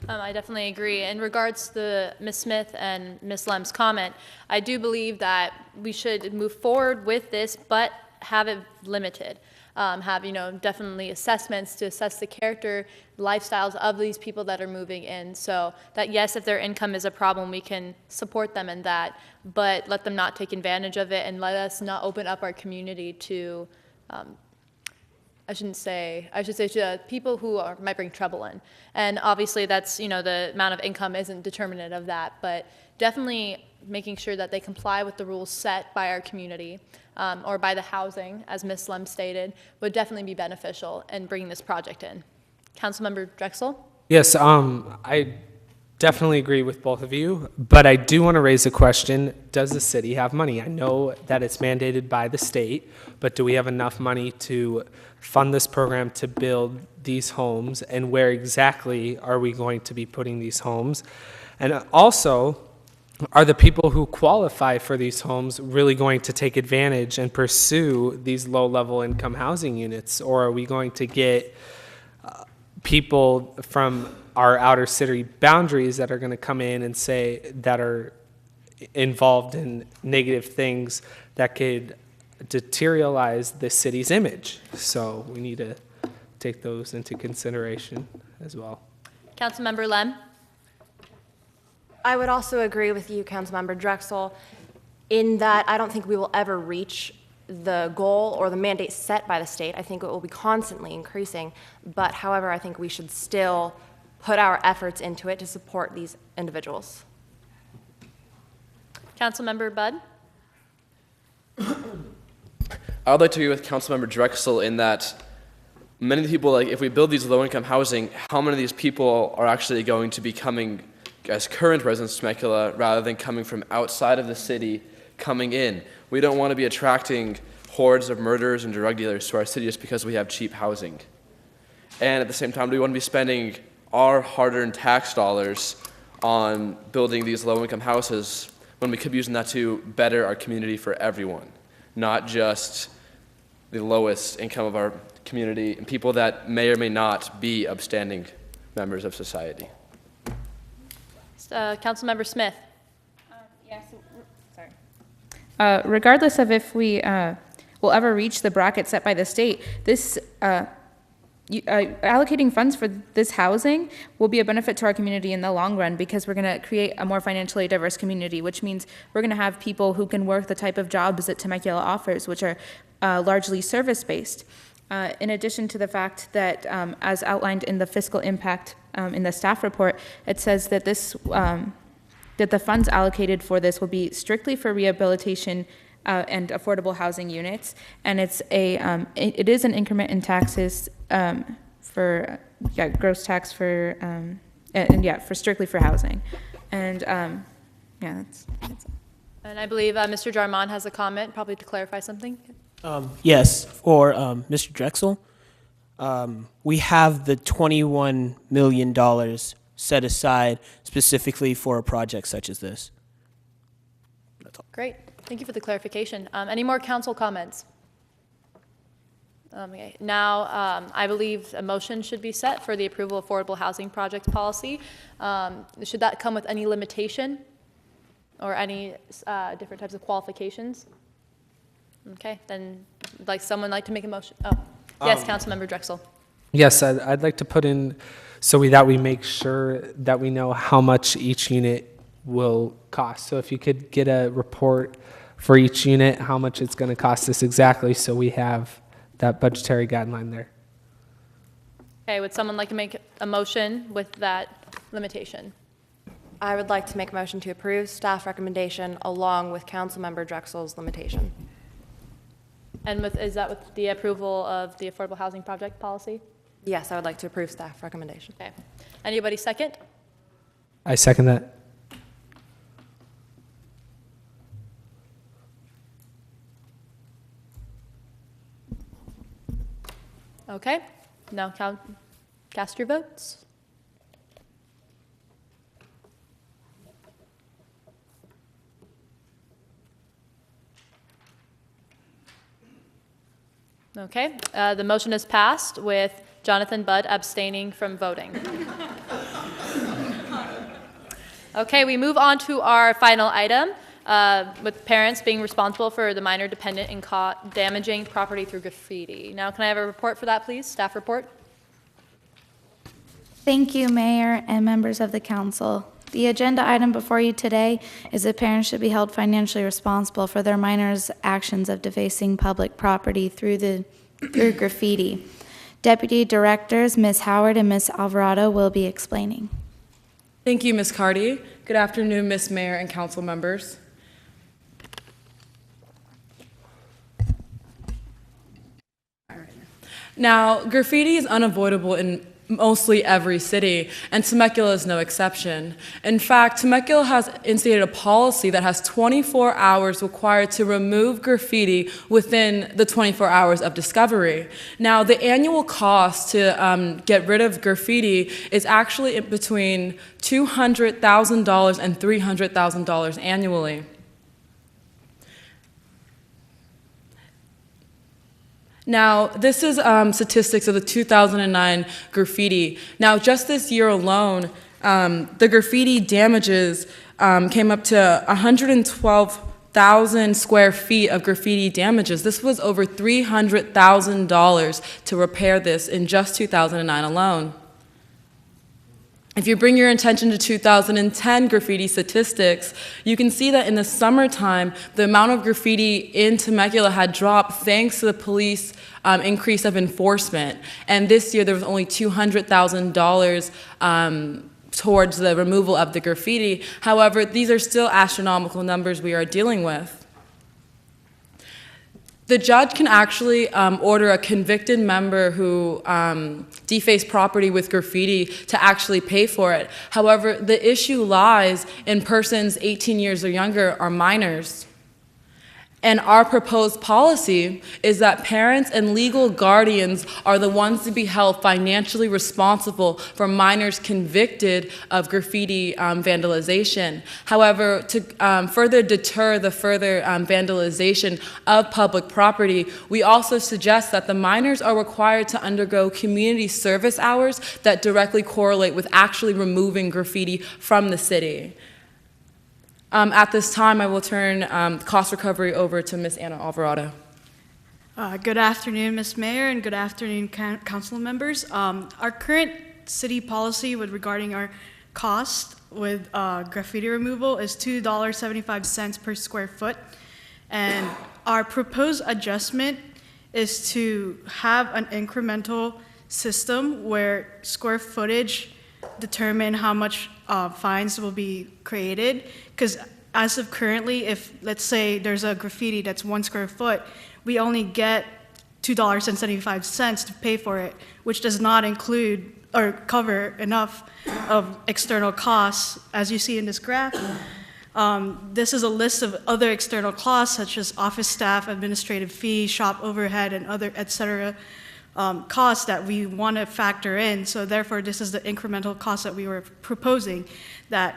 I definitely agree. In regards to Ms. Smith and Ms. Lem's comment, I do believe that we should move forward with this, but have it limited. Have, definitely assessments to assess the character, lifestyles of these people that are moving in. So that, yes, if their income is a problem, we can support them in that, but let them not take advantage of it and let us not open up our community to, I should say to people who might bring trouble in. And obviously that's, the amount of income isn't determinant of that, but definitely making sure that they comply with the rules set by our community or by the housing, as Ms. Lem stated, would definitely be beneficial in bringing this project in. Councilmember Drexel? Yes, I definitely agree with both of you, but I do want to raise a question. Does the city have money? I know that it's mandated by the state, but do we have enough money to fund this program to build these homes, and where exactly are we going to be putting these homes? And also, are the people who qualify for these homes really going to take advantage and pursue these low-level income housing units, or are we going to get people from our outer city boundaries that are going to come in and say that are involved in negative things that could deteriorate the city's image? So we need to take those into consideration as well. Councilmember Lem? I would also agree with you, Councilmember Drexel, in that I don't think we will ever reach the goal or the mandate set by the state. I think it will be constantly increasing, but however, I think we should still put our efforts into it to support these individuals. Councilmember Budd? I would like to agree with Councilmember Drexel in that many of the people, if we build these low-income housing, how many of these people are actually going to be coming as current residents of Temecula rather than coming from outside of the city, coming in. We don't want to be attracting hordes of murderers and drug dealers to our city just because we have cheap housing. And at the same time, do we want to be spending our hard-earned tax dollars on building these low-income houses when we could be using that to better our community for everyone, not just the lowest income of our community and people that may or may not be upstanding members of society. Councilmember Smith. Regardless of if we will ever reach the bracket set by the state, this allocating funds for this housing will be a benefit to our community in the long run, because we're going to create a more financially diverse community, which means we're going to have people who can work the type of jobs that Temecula offers, which are largely service-based. In addition to the fact that, as outlined in the fiscal impact in the staff report, it says that this that the funds allocated for this will be strictly for rehabilitation and affordable housing units, and it is an increment in taxes for gross tax for for strictly for housing, and that's And I believe Mr. Jarman has a comment, probably to clarify something. Yes, for Mr. Drexel, we have the $21 million set aside specifically for a project such as this. That's all. Great. Thank you for the clarification. Any more council comments? Okay. Now, I believe a motion should be set for the approval of affordable housing project policy. Should that come with any limitation or any different types of qualifications? Okay, then someone like to make a motion? Oh, yes, Councilmember Drexel. Yes, I'd like to put in so that we make sure that we know how much each unit will cost. So if you could get a report for each unit, how much it's going to cost us exactly, so we have that budgetary guideline there. Okay, would someone like to make a motion with that limitation? I would like to make a motion to approve staff recommendation along with Councilmember Drexel's limitation. And is that with the approval of the affordable housing project policy? Yes, I would like to approve staff recommendation. Okay. Anybody second? I second that. Okay. Now cast your votes. Okay, the motion is passed with Jonathan Budd abstaining from voting. Okay, we move on to our final item, with parents being responsible for the minor dependent in caught damaging property through graffiti. Now, can I have a report for that, please? Staff report. Thank you, Mayor and members of the council. The agenda item before you today is that parents should be held financially responsible for their minors' actions of defacing public property through graffiti. Deputy Directors Ms. Howard and Ms. Alvarado will be explaining. Thank you, Ms. Carty. Good afternoon, Ms. Mayor and council members. Now, graffiti is unavoidable in mostly every city, and Temecula is no exception. In fact, Temecula has instituted a policy that has 24 hours required to remove graffiti within the 24 hours of discovery. Now, the annual cost to get rid of graffiti is actually between $200,000 and $300,000 annually. Now, this is statistics of the 2009 graffiti. Now, just this year alone, the graffiti damages came up to 112,000 square feet of graffiti damages. This was over $300,000 to repair this in just 2009 alone. If you bring your attention to 2010 graffiti statistics, you can see that in the summertime, the amount of graffiti in Temecula had dropped thanks to the police increase of enforcement. And this year, there was only $200,000 towards the removal of the graffiti. However, these are still astronomical numbers we are dealing with. The judge can actually order a convicted member who defaced property with graffiti to actually pay for it. However, the issue lies in persons 18 years or younger are minors. And our proposed policy is that parents and legal guardians are the ones to be held financially responsible for minors convicted of graffiti vandalization. However, to further deter the further vandalization of public property, we also suggest that the minors are required to undergo community service hours that directly correlate with actually removing graffiti from the city. At this time, I will turn cost recovery over to Ms. Anna Alvarado. Good afternoon, Ms. Mayor, and good afternoon, council members. Our current city policy regarding our cost with graffiti removal is $2.75 per square foot, and our proposed adjustment is to have an incremental system where square footage determine how much fines will be created, because as of currently, if let's say there's a graffiti that's 1 square foot, we only get $2.75 to pay for it, which does not include or cover enough of external costs. As you see in this graph, this is a list of other external costs such as office staff, administrative fees, shop overhead, and other etc. Costs that we want to factor in. So therefore, this is the incremental cost that we were proposing, that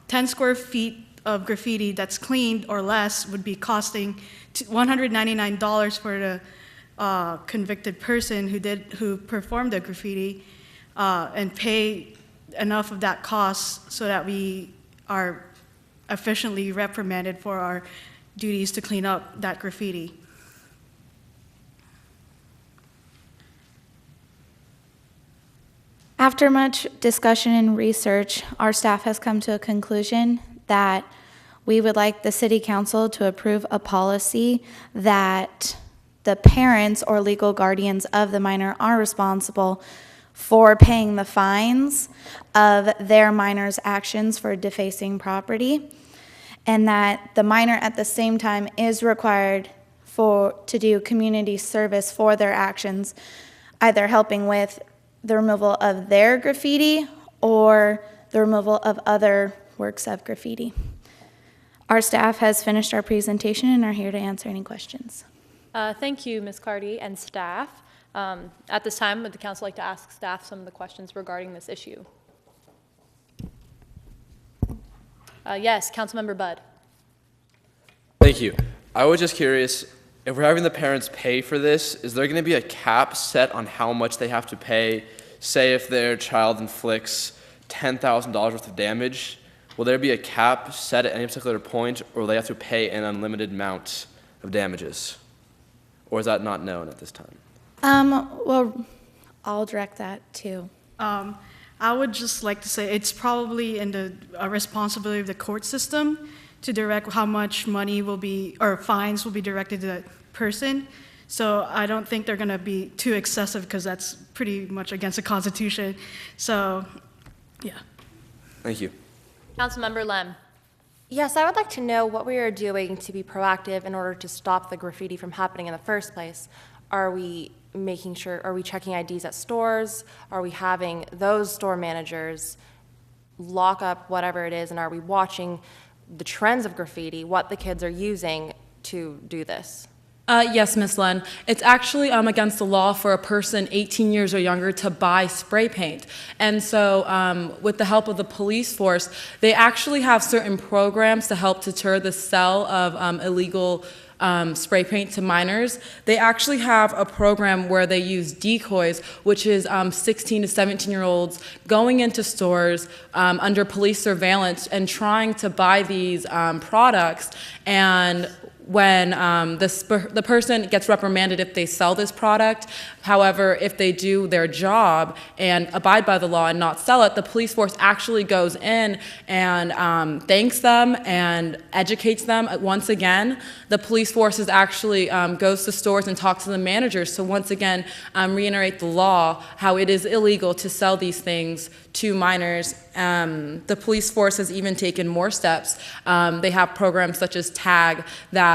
10 square feet of graffiti that's cleaned or less would be costing $199 for the convicted person who performed the graffiti, and pay enough of that cost so that we are efficiently reprimanded for our duties to clean up that graffiti. After much discussion and research, our staff has come to a conclusion that we would like the City Council to approve a policy that the parents or legal guardians of the minor are responsible for paying the fines of their minor's actions for defacing property, and that the minor at the same time is required to do community service for their actions, either helping with the removal of their graffiti or the removal of other works of graffiti. Our staff has finished our presentation and are here to answer any questions. Thank you, Ms. Carty and staff. At this time, would the council like to ask staff some of the questions regarding this issue? Yes, Councilmember Budd. Thank you. I was just curious, if we're having the parents pay for this, is there going to be a cap set on how much they have to pay? Say if their child inflicts $10,000 worth of damage, will there be a cap set at any particular point, or will they have to pay an unlimited amount of damages? Or is that not known at this time? Well, I'll direct that to. I would just like to say it's probably in the responsibility of the court system to direct how much money will be, or fines will be directed to that person. So I don't think they're going to be too excessive, because that's pretty much against the Constitution. So, yeah. Thank you. Councilmember Lem. Yes, I would like to know what we are doing to be proactive in order to stop the graffiti from happening in the first place. Are we making sure, are we checking IDs at stores? Are we having those store managers lock up whatever it is? And are we watching the trends of graffiti, what the kids are using to do this? Yes, Ms. Len. It's actually against the law for a person 18 years or younger to buy spray paint. And so with the help of the police force, they actually have certain programs to help deter the sale of illegal spray paint to minors. They actually have a program where they use decoys, which is 16 to 17-year-olds going into stores under police surveillance and trying to buy these products. And when the person gets reprimanded if they sell this product. However, if they do their job and abide by the law and not sell it, the police force actually goes in and thanks them and educates them. Once again, the police force is actually goes to stores and talks to the managers to once again reiterate the law, how it is illegal to sell these things to minors. The police force has even taken more steps. They have programs such as TAG that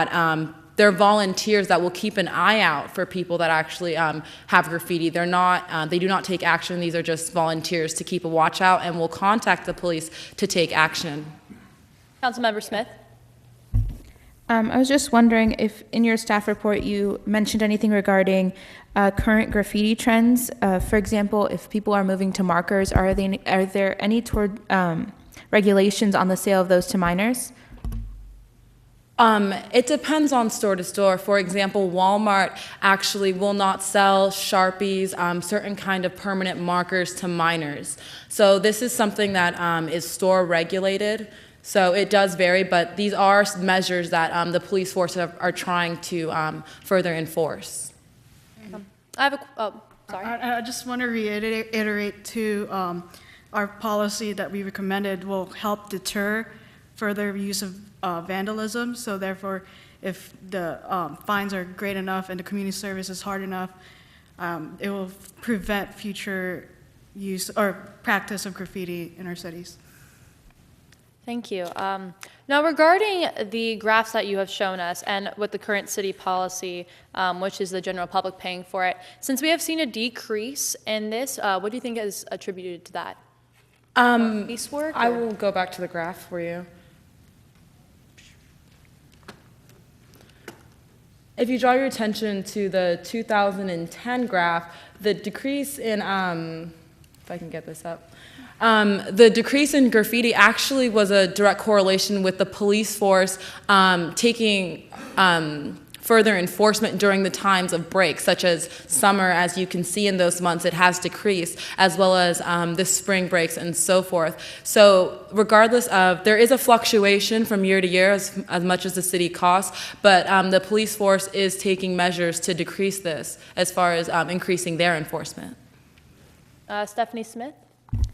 they're volunteers that will keep an eye out for people that actually have graffiti. They're not, they do not take action. These are just volunteers to keep a watch out and will contact the police to take action. Councilmember Smith. I was just wondering if in your staff report you mentioned anything regarding current graffiti trends. For example, if people are moving to markers, are there any regulations on the sale of those to minors? It depends on store to store. For example, Walmart actually will not sell Sharpies, certain kind of permanent markers to minors. So this is something that is store regulated. So it does vary, but these are measures that the police force are trying to further enforce. I have sorry. I just want to reiterate too, our policy that we recommended will help deter further use of vandalism. So therefore, if the fines are great enough and the community service is hard enough, it will prevent future use or practice of graffiti in our cities. Thank you. Now, regarding the graphs that you have shown us and with the current city policy, which is the general public paying for it, since we have seen a decrease in this, what do you think is attributed to that? Piecework? I will go back to the graph for you. If you draw your attention to the 2010 graph, the decrease in, if I can get this up, the decrease in graffiti actually was a direct correlation with the police force taking further enforcement during the times of breaks, such as summer. As you can see in those months, it has decreased, as well as the spring breaks and so forth. So regardless of, there is a fluctuation from year to year as much as the city costs, but the police force is taking measures to decrease this as far as increasing their enforcement. Stephanie Smith?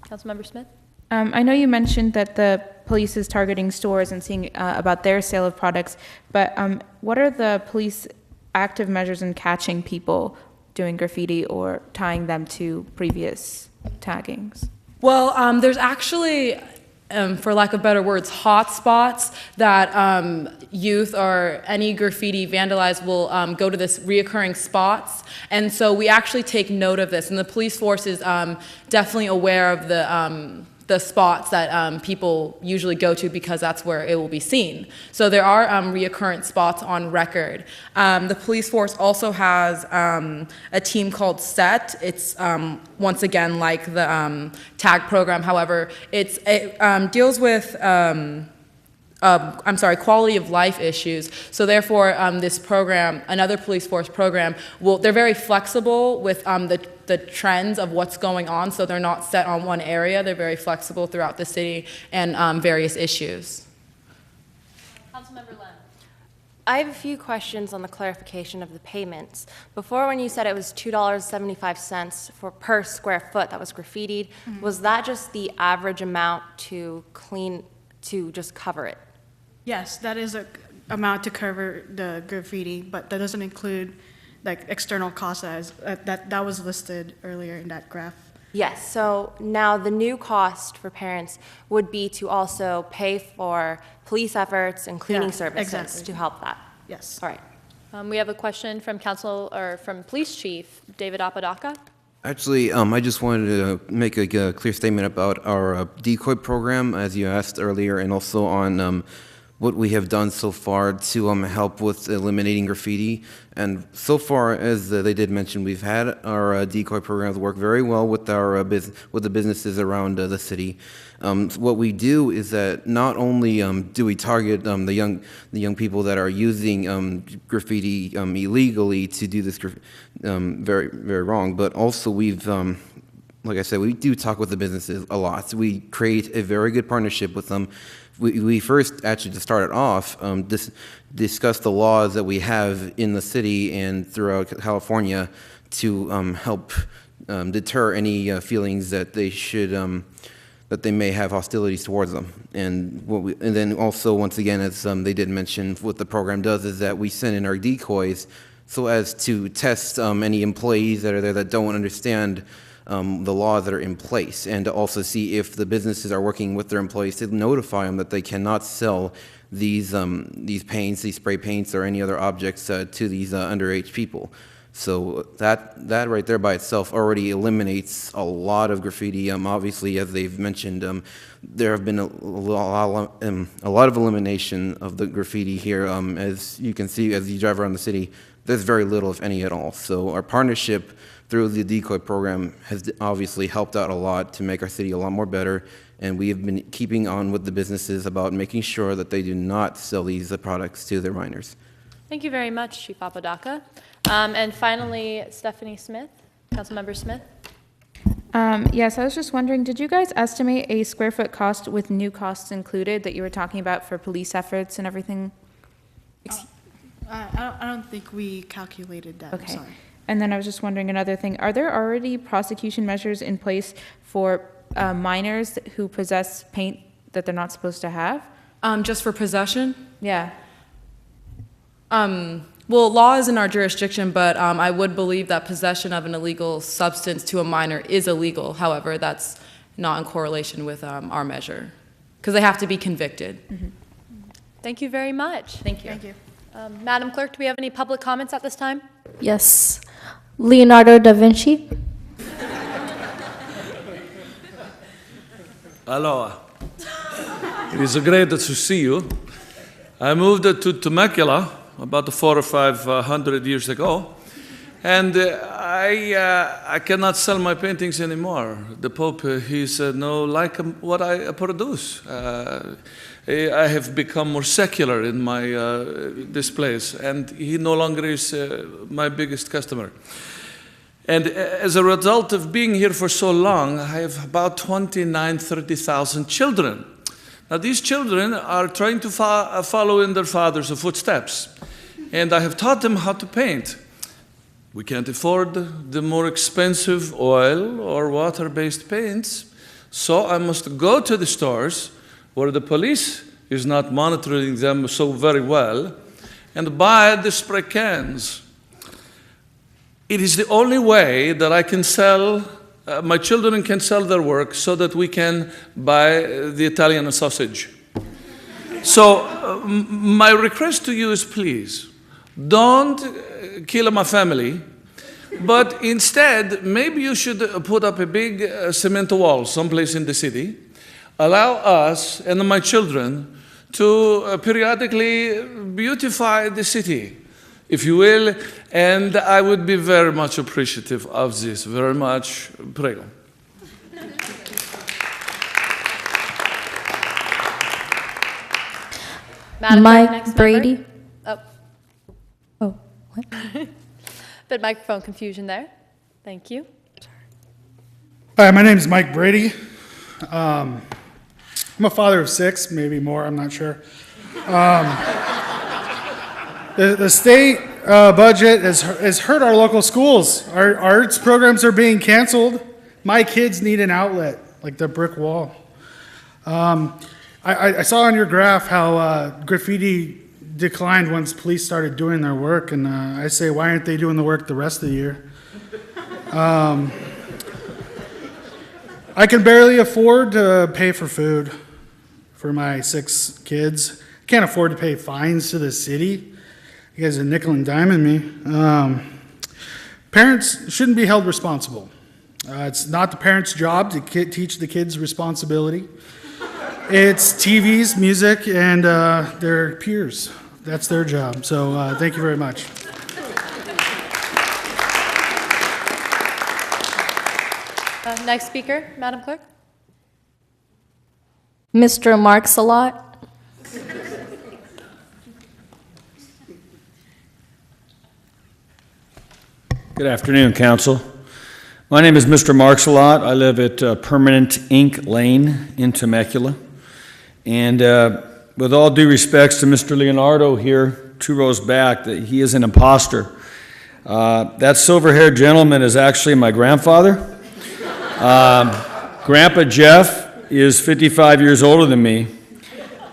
Councilmember Smith? I know you mentioned that the police is targeting stores and seeing about their sale of products, but what are the police active measures in catching people doing graffiti or tying them to previous taggings? Well, there's actually, for lack of better words, hot spots that youth or any graffiti vandalized will go to this reoccurring spots. And so we actually take note of this, and the police force is definitely aware of the spots that people usually go to because that's where it will be seen. So there are reoccurrent spots on record. The police force also has a team called SET. It's once again like the tag program. However, it deals with quality of life issues. So therefore, this program, another police force program, they're very flexible with the trends of what's going on. So they're not set on one area. They're very flexible throughout the city and various issues. Councilmember Len. I have a few questions on the clarification of the payments. Before, when you said it was $2.75 per square foot that was graffitied, was that just the average amount to just cover it? Yes, that is an amount to cover the graffiti, but that doesn't include like external costs that was listed earlier in that graph. Yes, so now the new cost for parents would be to also pay for police efforts and cleaning services to help that. Yes. All right. We have a question from from Police Chief David Apodaca. Actually, I just wanted to make a clear statement about our decoy program, as you asked earlier, and also on what we have done so far to help with eliminating graffiti. And so far, as they did mention, we've had our decoy programs work very well with with the businesses around the city. What we do is that not only do we target the young people that are using graffiti illegally to do this very, very wrong, but also we've like I said, we do talk with the businesses a lot. So we create a very good partnership with them. We first, actually, to start it off, discuss the laws that we have in the city and throughout California to help deter any feelings that they should, that they may have hostilities towards them. And then also, once again, as they did mention, what the program does is that we send in our decoys so as to test any employees that are there that don't understand the laws that are in place, and to also see if the businesses are working with their employees to notify them that they cannot sell these paints, these spray paints, or any other objects to these underage people. So that right there by itself already eliminates a lot of graffiti. Obviously, as they've mentioned, there have been a lot of elimination of the graffiti here. As you can see, as you drive around the city, there's very little, if any, at all. So our partnership through the decoy program has obviously helped out a lot to make our city a lot more better. And we have been keeping on with the businesses about making sure that they do not sell these products to their minors. Thank you very much, Chief Apodaca. And finally, Stephanie Smith, Councilmember Smith. Yes, I was just wondering, did you guys estimate a square foot cost with new costs included that you were talking about for police efforts and everything? I don't think we calculated that. Okay. I'm sorry. And then I was just wondering another thing. Are there already prosecution measures in place for minors who possess paint that they're not supposed to have? Just for possession? Yeah. Well, law is in our jurisdiction, but I would believe that possession of an illegal substance to a minor is illegal. However, that's not in correlation with our measure, because they have to be convicted. Mm-hmm. Thank you very much. Thank you. Thank you. Madam Clerk, do we have any public comments at this time? Yes. Leonardo da Vinci. Aloha. It is great to see you. I moved to Temecula about 400 or 500 years ago, and I cannot sell my paintings anymore. The Pope, he said, no, like what I produce. I have become more secular in my displays, and he no longer is my biggest customer. And as a result of being here for so long, I have about 30,000 children. Now, these children are trying to follow in their father's footsteps, and I have taught them how to paint. We can't afford the more expensive oil or water-based paints, so I must go to the stores where the police is not monitoring them so very well and buy the spray cans. It is the only way that I can sell, my children can sell their work so that we can buy the Italian sausage. So my request to you is, please, don't kill my family, but instead, maybe you should put up a big cement wall someplace in the city, allow us and my children to periodically beautify the city, if you will, and I would be very much appreciative of this. Very much. Prego. Mike Brady. Oh, what? Bit microphone confusion there. Thank you. Hi, my name is Mike Brady. I'm a father of 6, maybe more, I'm not sure. The state budget has hurt our local schools. Our arts programs are being canceled. My kids need an outlet, like the brick wall. I saw on your graph how graffiti declined once police started doing their work, and I say, why aren't they doing the work the rest of the year? I can barely afford to pay for food for my 6 kids. Can't afford to pay fines to the city. You guys are nickel and diming me. Parents shouldn't be held responsible. It's not the parents' job to teach the kids responsibility. It's TV's, music, and their peers. That's their job. So thank you very much. Next speaker, Madam Clerk. Mr. Mark Salat. Good afternoon, Council. My name is Mr. Mark Salat. I live at Permanent Ink Lane in Temecula. And with all due respects to Mr. Leonardo here, 2 rows back, that he is an imposter. That silver-haired gentleman is actually my grandfather. Grandpa Jeff is 55 years older than me,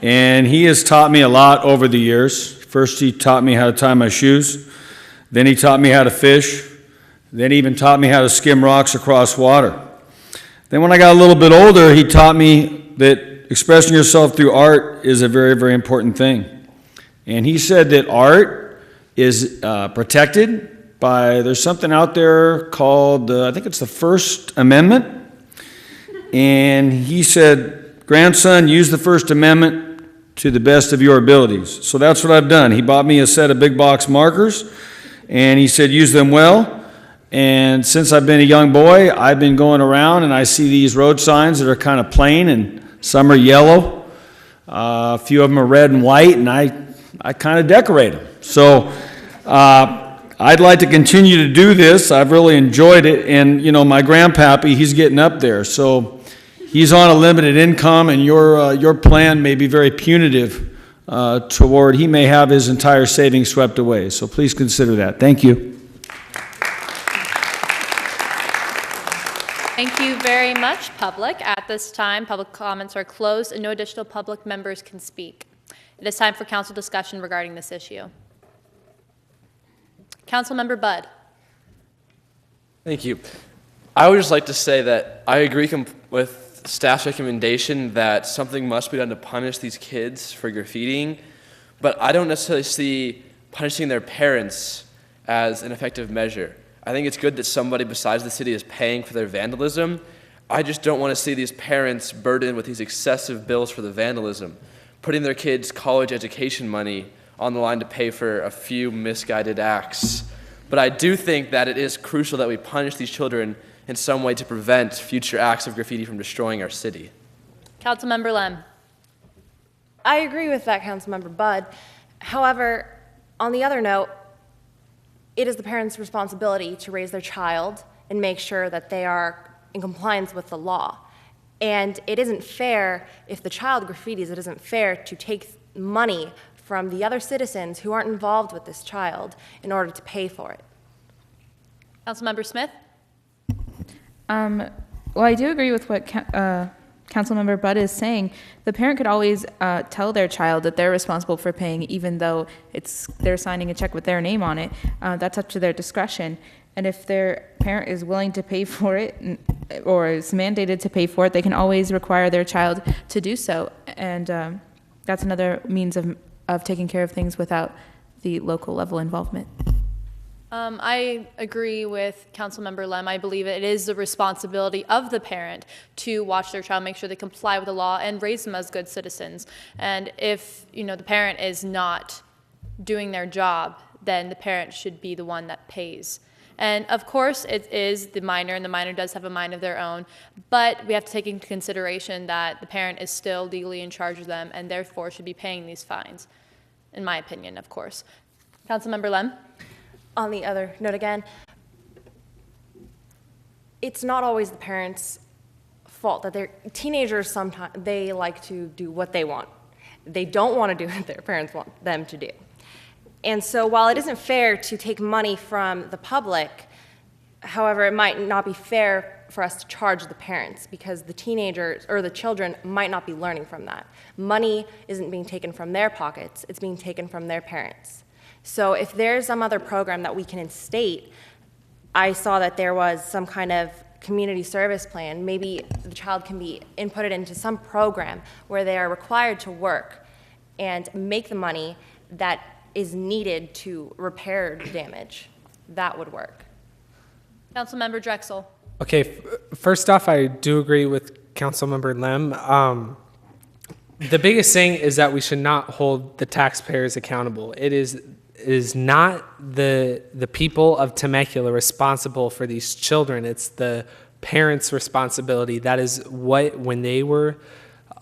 and he has taught me a lot over the years. First, he taught me how to tie my shoes. Then he taught me how to fish. Then he even taught me how to skim rocks across water. Then when I got a little bit older, he taught me that expressing yourself through art is a very, very important thing. And he said that art is protected there's something out there called, I think it's the First Amendment. And he said, grandson, use the First Amendment to the best of your abilities. So that's what I've done. He bought me a set of big box markers, and he said, use them well. And since I've been a young boy, I've been going around and I see these road signs that are kind of plain, and some are yellow. A few of them are red and white, and I kind of decorate them. So I'd like to continue to do this. I've really enjoyed it. And, you know, my grandpappy, he's getting up there. So he's on a limited income, and your plan may be very punitive toward, he may have his entire savings swept away. So please consider that. Thank you. Thank you very much, public. At this time, public comments are closed and no additional public members can speak. It is time for council discussion regarding this issue. Councilmember Budd. Thank you. I would just like to say that I agree with staff's recommendation that something must be done to punish these kids for graffitiing, but I don't necessarily see punishing their parents as an effective measure. I think it's good that somebody besides the city is paying for their vandalism. I just don't want to see these parents burdened with these excessive bills for the vandalism, putting their kids' college education money on the line to pay for a few misguided acts. But I do think that it is crucial that we punish these children in some way to prevent future acts of graffiti from destroying our city. Councilmember Lem. I agree with that, Councilmember Budd. However, on the other note, it is the parents' responsibility to raise their child and make sure that they are in compliance with the law. And it isn't fair, if the child graffitis, it isn't fair to take money from the other citizens who aren't involved with this child in order to pay for it. Councilmember Smith? Well, I do agree with what Councilmember Budd is saying. The parent could always tell their child that they're responsible for paying, even though they're signing a check with their name on it. That's up to their discretion. And if their parent is willing to pay for it or is mandated to pay for it, they can always require their child to do so. And that's another means of taking care of things without the local level involvement. I agree with Councilmember Lem. I believe it is the responsibility of the parent to watch their child, make sure they comply with the law, and raise them as good citizens. And if, you know, the parent is not doing their job, then the parent should be the one that pays. And of course, it is the minor, and the minor does have a mind of their own, but we have to take into consideration that the parent is still legally in charge of them and therefore should be paying these fines, in my opinion, of course. Councilmember Lem? On the other note again, it's not always the parents' fault that they're teenagers. Sometimes they like to do what they want. They don't want to do what their parents want them to do. And so while it isn't fair to take money from the public, however, it might not be fair for us to charge the parents because the teenagers or the children might not be learning from that. Money isn't being taken from their pockets, it's being taken from their parents. So if there's some other program that we can instate, I saw that there was some kind of community service plan. Maybe the child can be inputted into some program where they are required to work and make the money that is needed to repair damage. That would work. Councilmember Drexel. Okay, first off, I do agree with Councilmember Lem. The biggest thing is that we should not hold the taxpayers accountable. It is not the people of Temecula responsible for these children. It's the parents' responsibility. That is what, when they were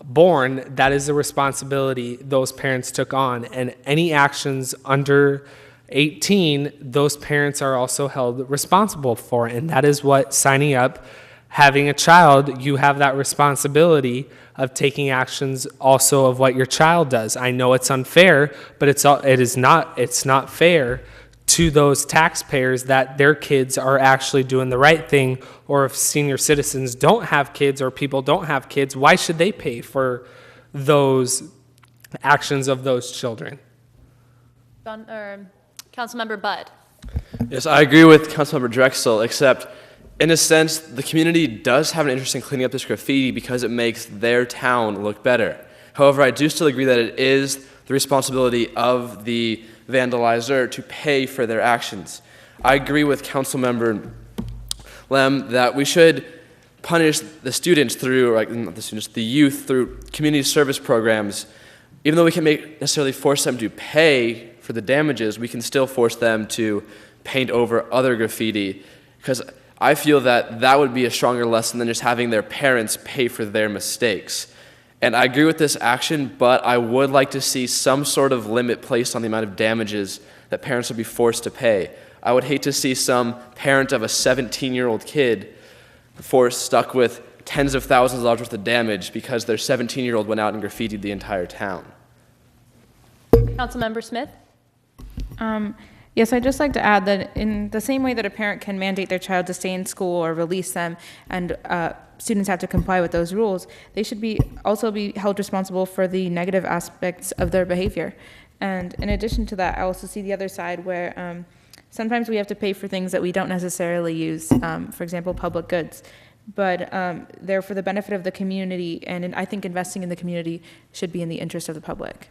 born, that is the responsibility those parents took on. And any actions under 18, those parents are also held responsible for. And that is what signing up, having a child, you have that responsibility of taking actions also of what your child does. I know it's unfair, but it's not fair to those taxpayers that their kids are actually doing the right thing, or if senior citizens don't have kids or people don't have kids, why should they pay for those actions of those children? Councilmember Budd. Yes, I agree with Councilmember Drexel, except in a sense, the community does have an interest in cleaning up this graffiti because it makes their town look better. However, I do still agree that it is the responsibility of the vandalizer to pay for their actions. I agree with Councilmember Lem that we should punish the students through, like, not the students, the youth through community service programs. Even though we can't necessarily force them to pay for the damages, we can still force them to paint over other graffiti, because I feel that that would be a stronger lesson than just having their parents pay for their mistakes. And I agree with this action, but I would like to see some sort of limit placed on the amount of damages that parents would be forced to pay. I would hate to see some parent of a 17-year-old kid stuck with tens of thousands of dollars worth of damage because their 17-year-old went out and graffitied the entire town. Councilmember Smith? Yes, I'd just like to add that in the same way that a parent can mandate their child to stay in school or release them, and students have to comply with those rules, they should also be held responsible for the negative aspects of their behavior. And in addition to that, I also see the other side where sometimes we have to pay for things that we don't necessarily use, for example, public goods. But they're for the benefit of the community, and I think investing in the community should be in the interest of the public.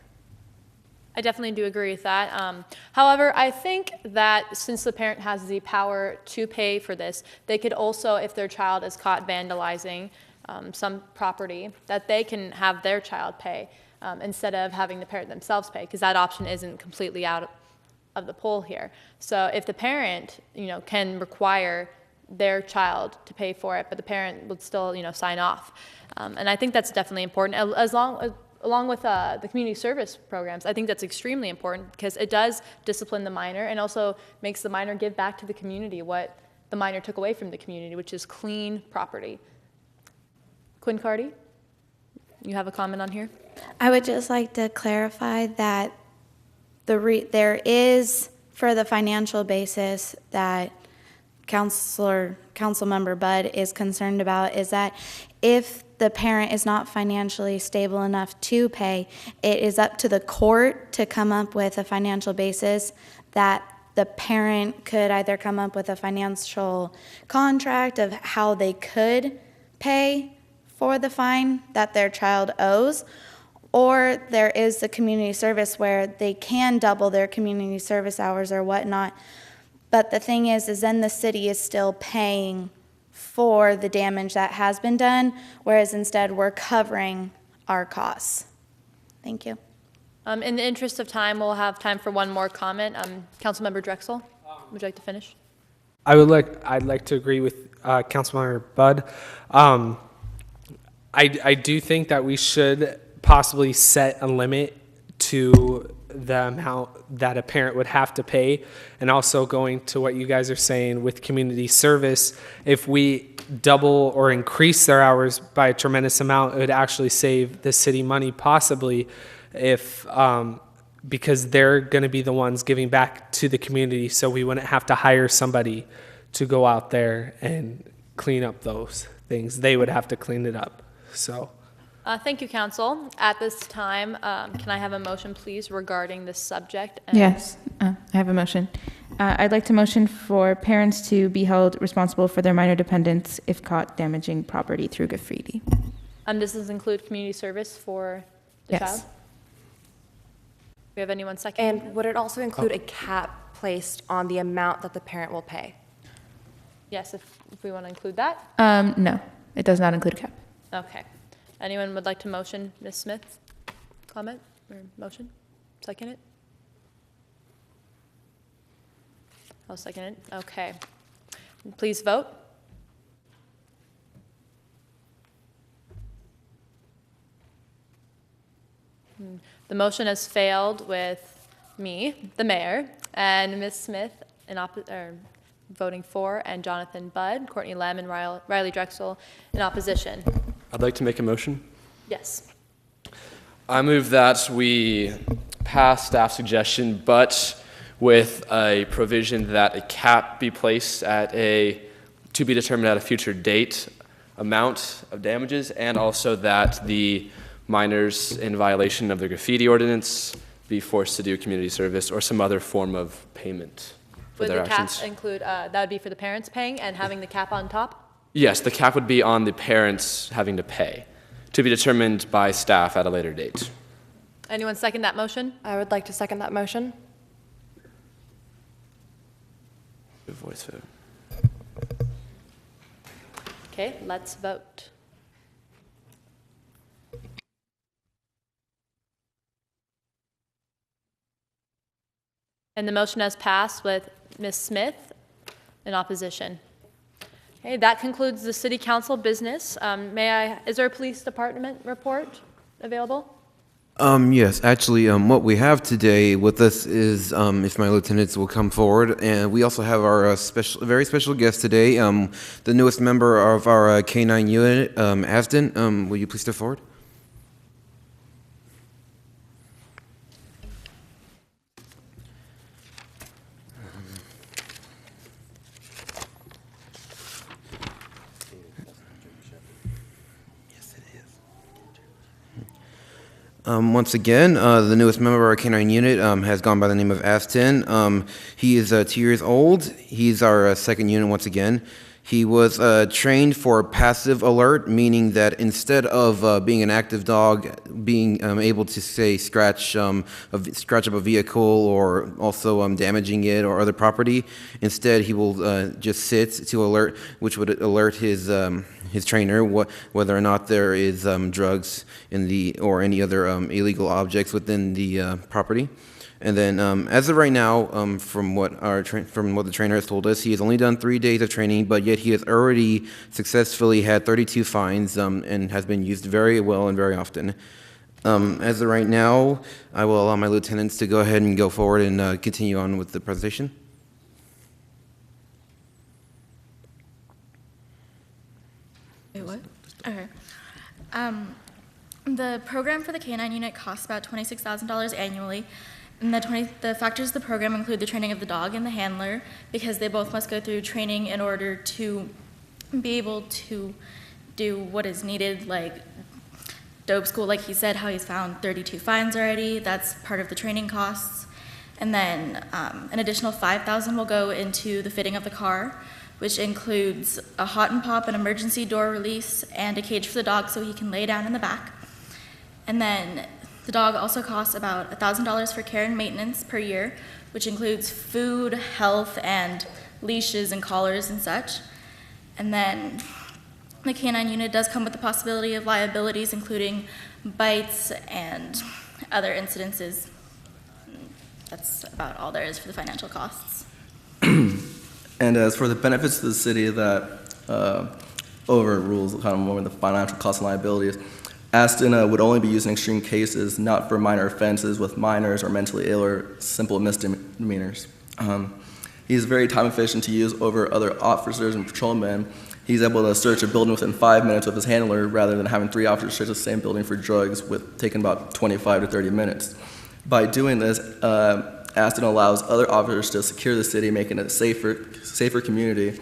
I definitely do agree with that. However, I think that since the parent has the power to pay for this, they could also, if their child is caught vandalizing some property, that they can have their child pay instead of having the parent themselves pay, because that option isn't completely out of the poll here. So if the parent, can require their child to pay for it, but the parent would still, sign off. And I think that's definitely important, along with the community service programs. I think that's extremely important because it does discipline the minor and also makes the minor give back to the community what the minor took away from the community, which is clean property. Quinn Cardy, you have a comment on here? I would just like to clarify that there is, for the financial basis that Councilmember Budd is concerned about, is that if the parent is not financially stable enough to pay, it is up to the court to come up with a financial basis that the parent could either come up with a financial contract of how they could pay for the fine that their child owes, or there is the community service where they can double their community service hours or whatnot. But the thing is then the city is still paying for the damage that has been done, whereas instead we're covering our costs. Thank you. In the interest of time, we'll have time for one more comment. Councilmember Drexel, would you like to finish? I'd like to agree with Councilmember Budd. I do think that we should possibly set a limit to the amount that a parent would have to pay, and also going to what you guys are saying with community service, if we double or increase their hours by a tremendous amount, it would actually save the city money possibly, if because they're going to be the ones giving back to the community, so we wouldn't have to hire somebody to go out there and clean up those things. They would have to clean it up. So thank you, Council. At this time, can I have a motion, please, regarding this subject? Yes, I have a motion. I'd like to motion for parents to be held responsible for their minor dependents if caught damaging property through graffiti. Does this include community service for the child? Do we have anyone second? And would it also include a cap placed on the amount that the parent will pay? Yes, if we want to include that. No, it does not include a cap. Okay. Anyone would like to motion Ms. Smith's comment or motion? Second it? I'll second it. Okay. Please vote. The motion has failed with me, the mayor, and Ms. Smith voting for, and Jonathan Budd, Courtney Lem, and Riley Drexel in opposition. I'd like to make a motion. Yes. I move that we pass staff suggestion, but with a provision that a cap be placed at to be determined at a future date amount of damages, and also that the minors in violation of the graffiti ordinance be forced to do community service or some other form of payment for their actions. Would the cap include, that would be for the parents paying and having the cap on top? Yes, the cap would be on the parents having to pay, to be determined by staff at a later date. Anyone second that motion? I would like to second that motion. Voice vote. Okay, let's vote. And the motion has passed with Ms. Smith in opposition. Okay, that concludes the city council business. Is there a police department report available? Yes, actually, what we have today with us is, if my lieutenants will come forward, and we also have our very special guest today, the newest member of our K-9 unit, Aston. Will you please step forward? Once again, the newest member of our K-9 unit has gone by the name of Aston. He is 2 years old. He's our second unit once again. He was trained for passive alert, meaning that instead of being an active dog, being able to, say, scratch up a vehicle or also damaging it or other property, instead he will just sit to alert, which would alert his trainer whether or not there is drugs in the or any other illegal objects within the property. And then, as of right now, from what the trainer has told us, he has only done 3 days of training, but yet he has already successfully had 32 fines and has been used very well and very often. As of right now, I will allow my lieutenants to go ahead and go forward and continue on with the presentation. Wait, what? Okay. The program for the K-9 unit costs about $26,000 annually. And the factors of the program include the training of the dog and the handler, because they both must go through training in order to be able to do what is needed, like dope school, like he said, how he's found 32 fines already. That's part of the training costs. And then an additional $5,000 will go into the fitting of the car, which includes a hot and pop, an emergency door release, and a cage for the dog so he can lay down in the back. And then the dog also costs about $1,000 for care and maintenance per year, which includes food, health, and leashes and collars and such. And then the K-9 unit does come with the possibility of liabilities, including bites and other incidences. That's about all there is for the financial costs. And as for the benefits to the city that overrules kind of more of the financial costs and liabilities, Aston would only be used in extreme cases, not for minor offenses with minors or mentally ill or simple misdemeanors. He's very time efficient to use over other officers and patrolmen. He's able to search a building within 5 minutes with his handler rather than having 3 officers search the same building for drugs, with taking about 25 to 30 minutes. By doing this, Aston allows other officers to secure the city, making it a safer community,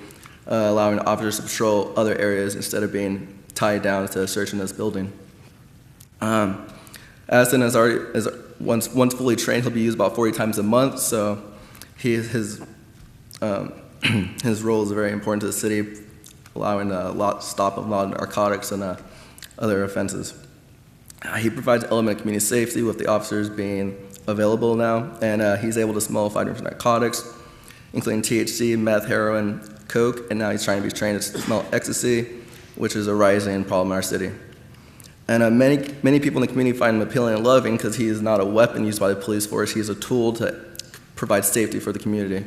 allowing officers to patrol other areas instead of being tied down to searching this building. Aston is once fully trained, he'll be used about 40 times a month, so his role is very important to the city, allowing stop of a lot of narcotics and other offenses. He provides an element of community safety with the officers being available now, and he's able to smell 5 different narcotics, including THC, meth, heroin, coke, and now he's trying to be trained to smell ecstasy, which is a rising problem in our city. And many people in the community find him appealing and loving because he is not a weapon used by the police force. He is a tool to provide safety for the community.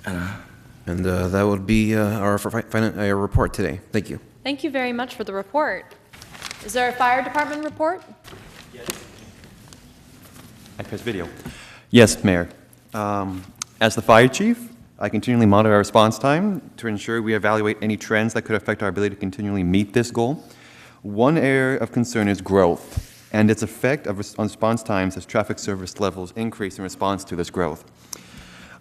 And that would be our report today. Thank you. Thank you very much for the report. Is there a fire department report? I press video. Yes, Mayor. As the fire chief, I continually monitor our response time to ensure we evaluate any trends that could affect our ability to continually meet this goal. One area of concern is growth and its effect on response times as traffic service levels increase in response to this growth.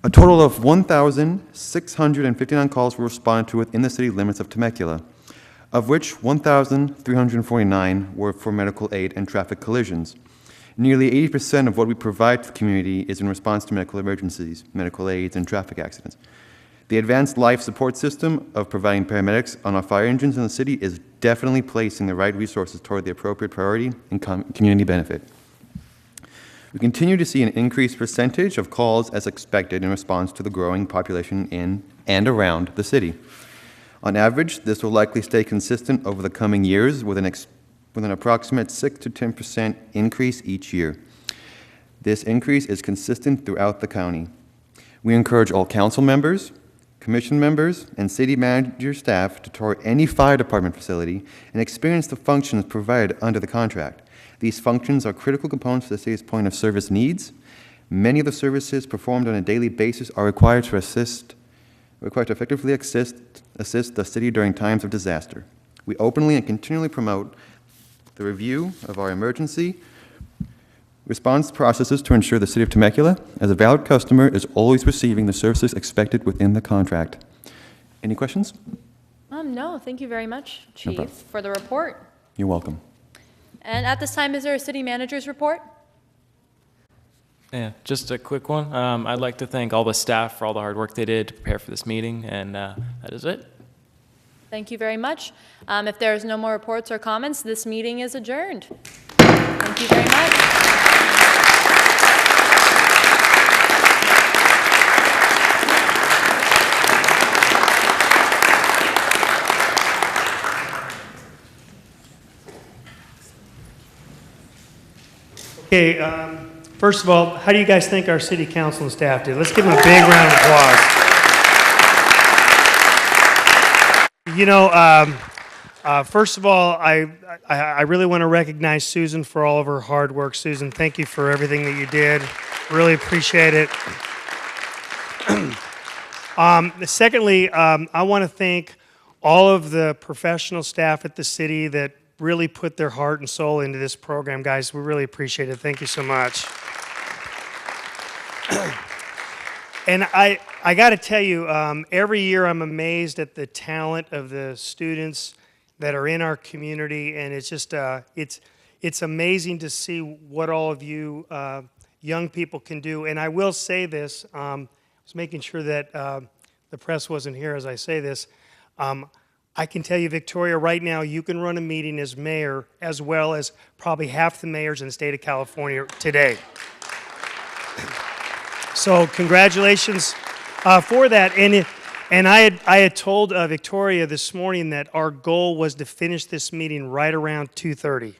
A total of 1,659 calls were responded to within the city limits of Temecula, of which 1,349 were for medical aid and traffic collisions. Nearly 80% of what we provide to the community is in response to medical emergencies, medical aids, and traffic accidents. The advanced life support system of providing paramedics on our fire engines in the city is definitely placing the right resources toward the appropriate priority and community benefit. We continue to see an increased percentage of calls as expected in response to the growing population in and around the city. On average, this will likely stay consistent over the coming years with an approximate 6 to 10% increase each year. This increase is consistent throughout the county. We encourage all council members, commission members, and city manager staff to tour any fire department facility and experience the functions provided under the contract. These functions are critical components to the city's point of service needs. Many of the services performed on a daily basis are required to effectively assist the city during times of disaster. We openly and continually promote the review of our emergency response processes to ensure the city of Temecula, as a valid customer, is always receiving the services expected within the contract. Any questions? No, thank you very much, No Chief, problem. for the report. You're welcome. And at this time, is there a city manager's report? Yeah, just a quick one. I'd like to thank all the staff for all the hard work they did to prepare for this meeting, and that is it. Thank you very much. If there is no more reports or comments, this meeting is adjourned. Thank you very much. Okay, first of all, how do you guys think our city council and staff did? Let's give them a big round of applause. You know, first of all, I really want to recognize Susan for all of her hard work. Susan, thank you for everything that you did. Really appreciate it. Secondly, I want to thank all of the professional staff at the city that really put their heart and soul into this program, guys. We really appreciate it. Thank you so much. And I got to tell you, every year I'm amazed at the talent of the students that are in our community, and it's just it's amazing to see what all of you young people can do. And I will say this: I was making sure that the press wasn't here as I say this. I can tell you, Victoria, right now you can run a meeting as mayor as well as probably half the mayors in the state of California today. So congratulations for that. And I had told Victoria this morning that our goal was to finish this meeting right around 2:30,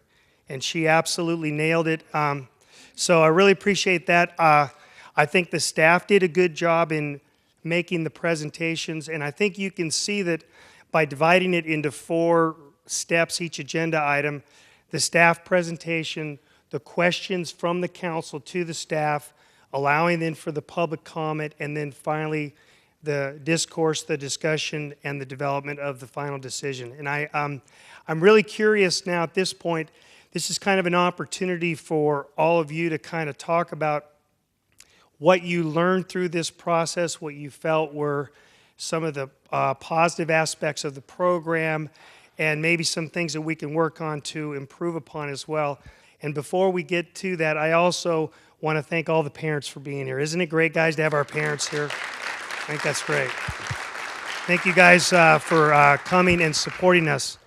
and she absolutely nailed it. So I really appreciate that. I think the staff did a good job in making the presentations, and I think you can see that by dividing it into 4 steps, each agenda item, the staff presentation, the questions from the council to the staff, allowing then for the public comment, and then finally the discourse, the discussion, and the development of the final decision. And I'm really curious now at this point, this is kind of an opportunity for all of you to kind of talk about what you learned through this process, what you felt were some of the positive aspects of the program, and maybe some things that we can work on to improve upon as well. And before we get to that, I also want to thank all the parents for being here. Isn't it great, guys, to have our parents here? I think that's great. Thank you guys for coming and supporting us.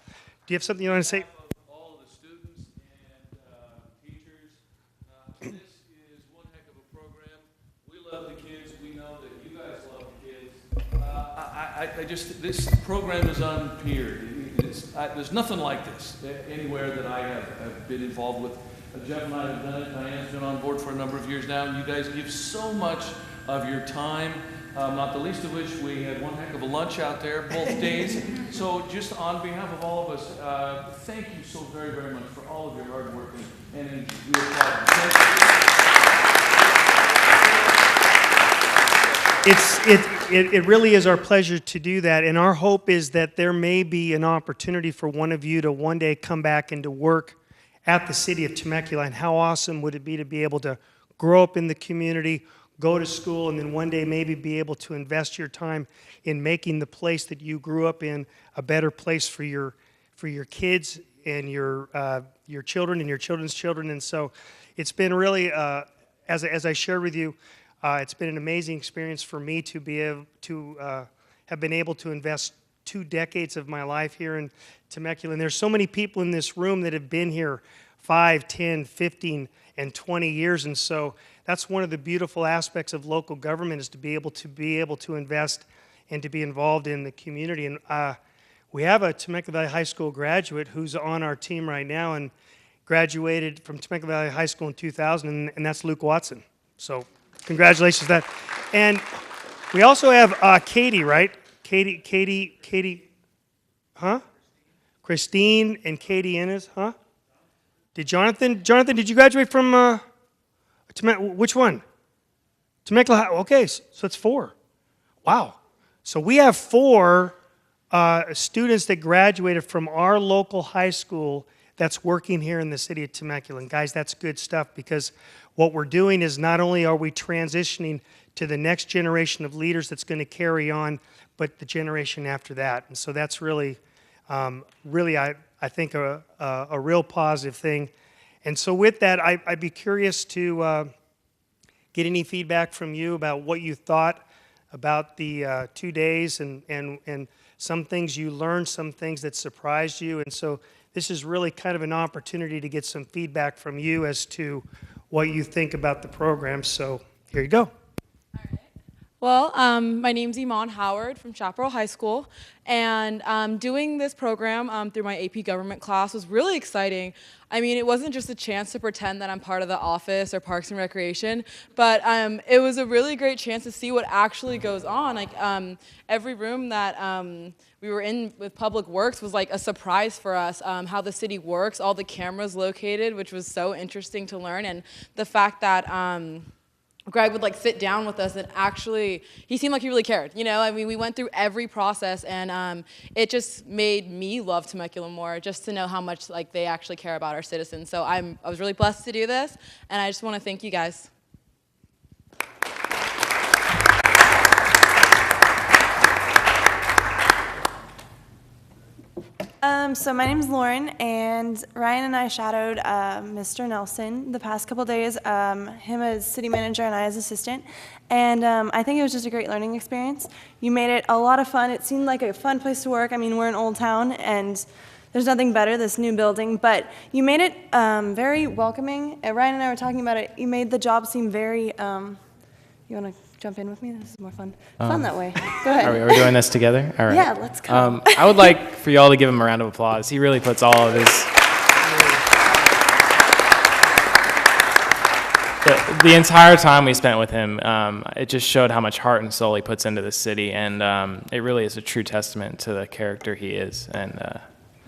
Do you have something you want to say? All of the students and teachers, this is one heck of a program. We love the kids. We know that you guys love the kids. This program is unpeered. There's nothing like this anywhere that I have been involved with. Jeff and I have done it. Diane's been on board for a number of years now, and you guys give so much of your time, not the least of which we had one heck of a lunch out there both days. So just on behalf of all of us, thank you so very, very much for all of your hard work, and we applaud you. Thank you. It really is our pleasure to do that, and our hope is that there may be an opportunity for one of you to one day come back and to work at the city of Temecula. And how awesome would it be to be able to grow up in the community, go to school, and then one day maybe be able to invest your time in making the place that you grew up in a better place for your kids and your children and your children's children. And so it's been really, as I shared with you, it's been an amazing experience for me to be able to have been able to invest 2 decades of my life here in Temecula. And there's so many people in this room that have been here 5, 10, 15, and 20 years. And so that's one of the beautiful aspects of local government, is to be able to invest and to be involved in the community. And we have a Temecula Valley High School graduate who's on our team right now and graduated from Temecula Valley High School in 2000, and that's Luke Watson. So congratulations to that. And we also have Katie, right? Katie, huh? Christine and Katie Innes, huh? Did Jonathan, did you graduate from, which one? Temecula High, okay, so it's 4. Wow. So we have 4 students that graduated from our local high school that's working here in the city of Temecula. And guys, that's good stuff, because what we're doing is not only are we transitioning to the next generation of leaders that's going to carry on, but the generation after that. And so that's really, I think, a real positive thing. And so with that, I'd be curious to get any feedback from you about what you thought about the 2 days, and some things you learned, some things that surprised you. And so this is really kind of an opportunity to get some feedback from you as to what you think about the program. So here you go. Well, my name's Iman Howard from Chaparral High School, and doing this program through my AP Government class was really exciting. I mean, it wasn't just a chance to pretend that I'm part of the office or Parks and Recreation, but it was a really great chance to see what actually goes on. Like every room that we were in with Public Works was like a surprise for us, how the city works, all the cameras located, which was so interesting to learn, and the fact that Greg would like sit down with us and actually, he seemed like he really cared, you know? I mean, we went through every process, and it just made me love Temecula more, just to know how much like they actually care about our citizens. So I was really blessed to do this, and I just want to thank you guys. So my name's Lauren, and Ryan and I shadowed Mr. Nelson the past couple days, him as city manager and I as assistant, and I think it was just a great learning experience. You made it a lot of fun. It seemed like a fun place to work. I mean, we're in Old Town, and there's nothing better, this new building, but you made it very welcoming. Ryan and I were talking about it. You made the job seem very, you want to jump in with me? This is more fun. Fun that way. Go ahead. Are we doing this together? All right. Yeah, let's go. I would like for y'all to give him a round of applause. He really puts all of his... The entire time we spent with him, it just showed how much heart and soul he puts into the city, and it really is a true testament to the character he is, and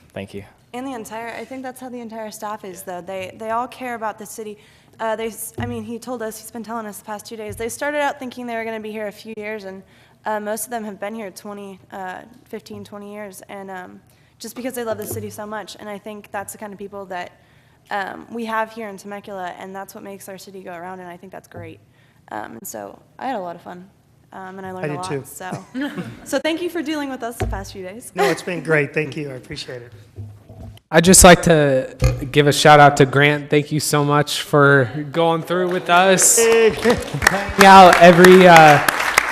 thank you. And I think that's how the entire staff is, though. They all care about the city. I mean, he told us, he's been telling us the past 2 days, they started out thinking they were going to be here a few years, and most of them have been here 15, 20 years, and just because they love the city so much. And I think that's the kind of people that we have here in Temecula, and that's what makes our city go around, and I think that's great. And so I had a lot of fun, and I learned a lot. Too. So thank you for dealing with us the past few days. No, it's been great. Thank you. I appreciate it. I'd just like to give a shout out to Grant. Thank you so much for going through with us. Yeah, every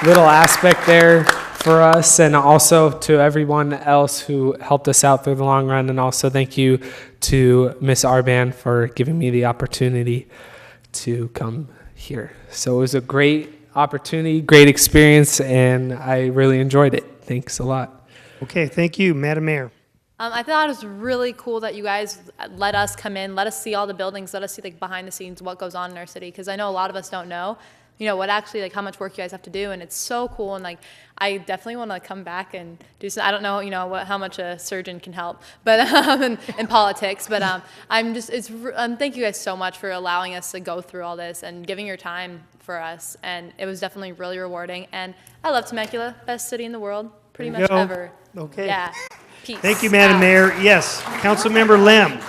little aspect there for us, and also to everyone else who helped us out through the long run. And also thank you to Miss Arban for giving me the opportunity to come here. So it was a great opportunity, great experience, and I really enjoyed it. Thanks a lot. Okay, thank you, Madam Mayor. I thought it was really cool that you guys let us come in, let us see all the buildings, let us see like behind the scenes what goes on in our city, because I know a lot of us don't know, you know, what actually, like how much work you guys have to do, and it's so cool, and like I definitely want to come back and do some. I don't know, you know, how much a surgeon can help, but in politics, but thank you guys so much for allowing us to go through all this and giving your time for us, and it was definitely really rewarding. And I love Temecula, best city in the world, pretty much ever. Okay. Yeah. Peace. Thank you, Madam Mayor. Yes, Councilmember Lim.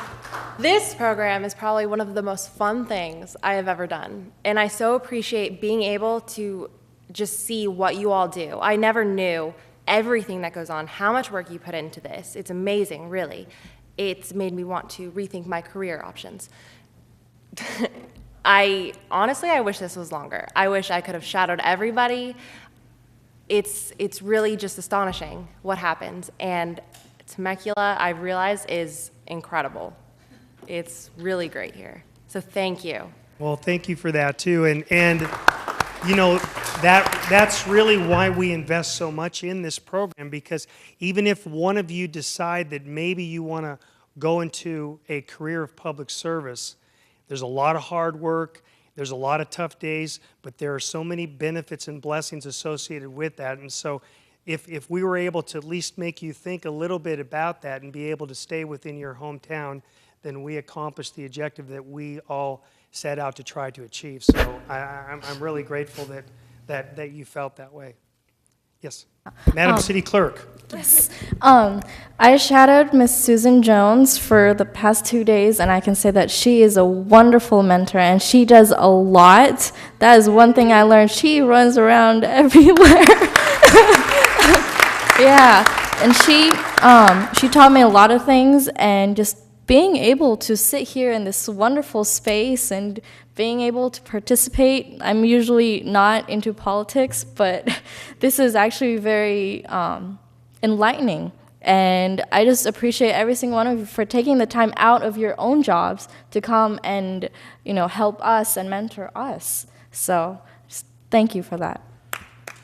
This program is probably one of the most fun things I have ever done, and I so appreciate being able to just see what you all do. I never knew everything that goes on, how much work you put into this. It's amazing, really. It's made me want to rethink my career options. I wish this was longer. I wish I could have shadowed everybody. It's really just astonishing what happens, and Temecula, I've realized, is incredible. It's really great here. So thank you. Well, thank you for that too. And you know, that's really why we invest so much in this program, because even if one of you decide that maybe you want to go into a career of public service, there's a lot of hard work, there's a lot of tough days, but there are so many benefits and blessings associated with that. And so if we were able to at least make you think a little bit about that and be able to stay within your hometown, then we accomplished the objective that we all set out to try to achieve. So I'm really grateful that you felt that way. Yes, Madam City Clerk. Yes. I shadowed Miss Susan Jones for the past 2 days, and I can say that she is a wonderful mentor, and she does a lot. That is one thing I learned. She runs around everywhere. Yeah, and she taught me a lot of things, and just being able to sit here in this wonderful space and being able to participate. I'm usually not into politics, but this is actually very enlightening. And I just appreciate every single one of you for taking the time out of your own jobs to come and, you know, help us and mentor us. So just thank you for that.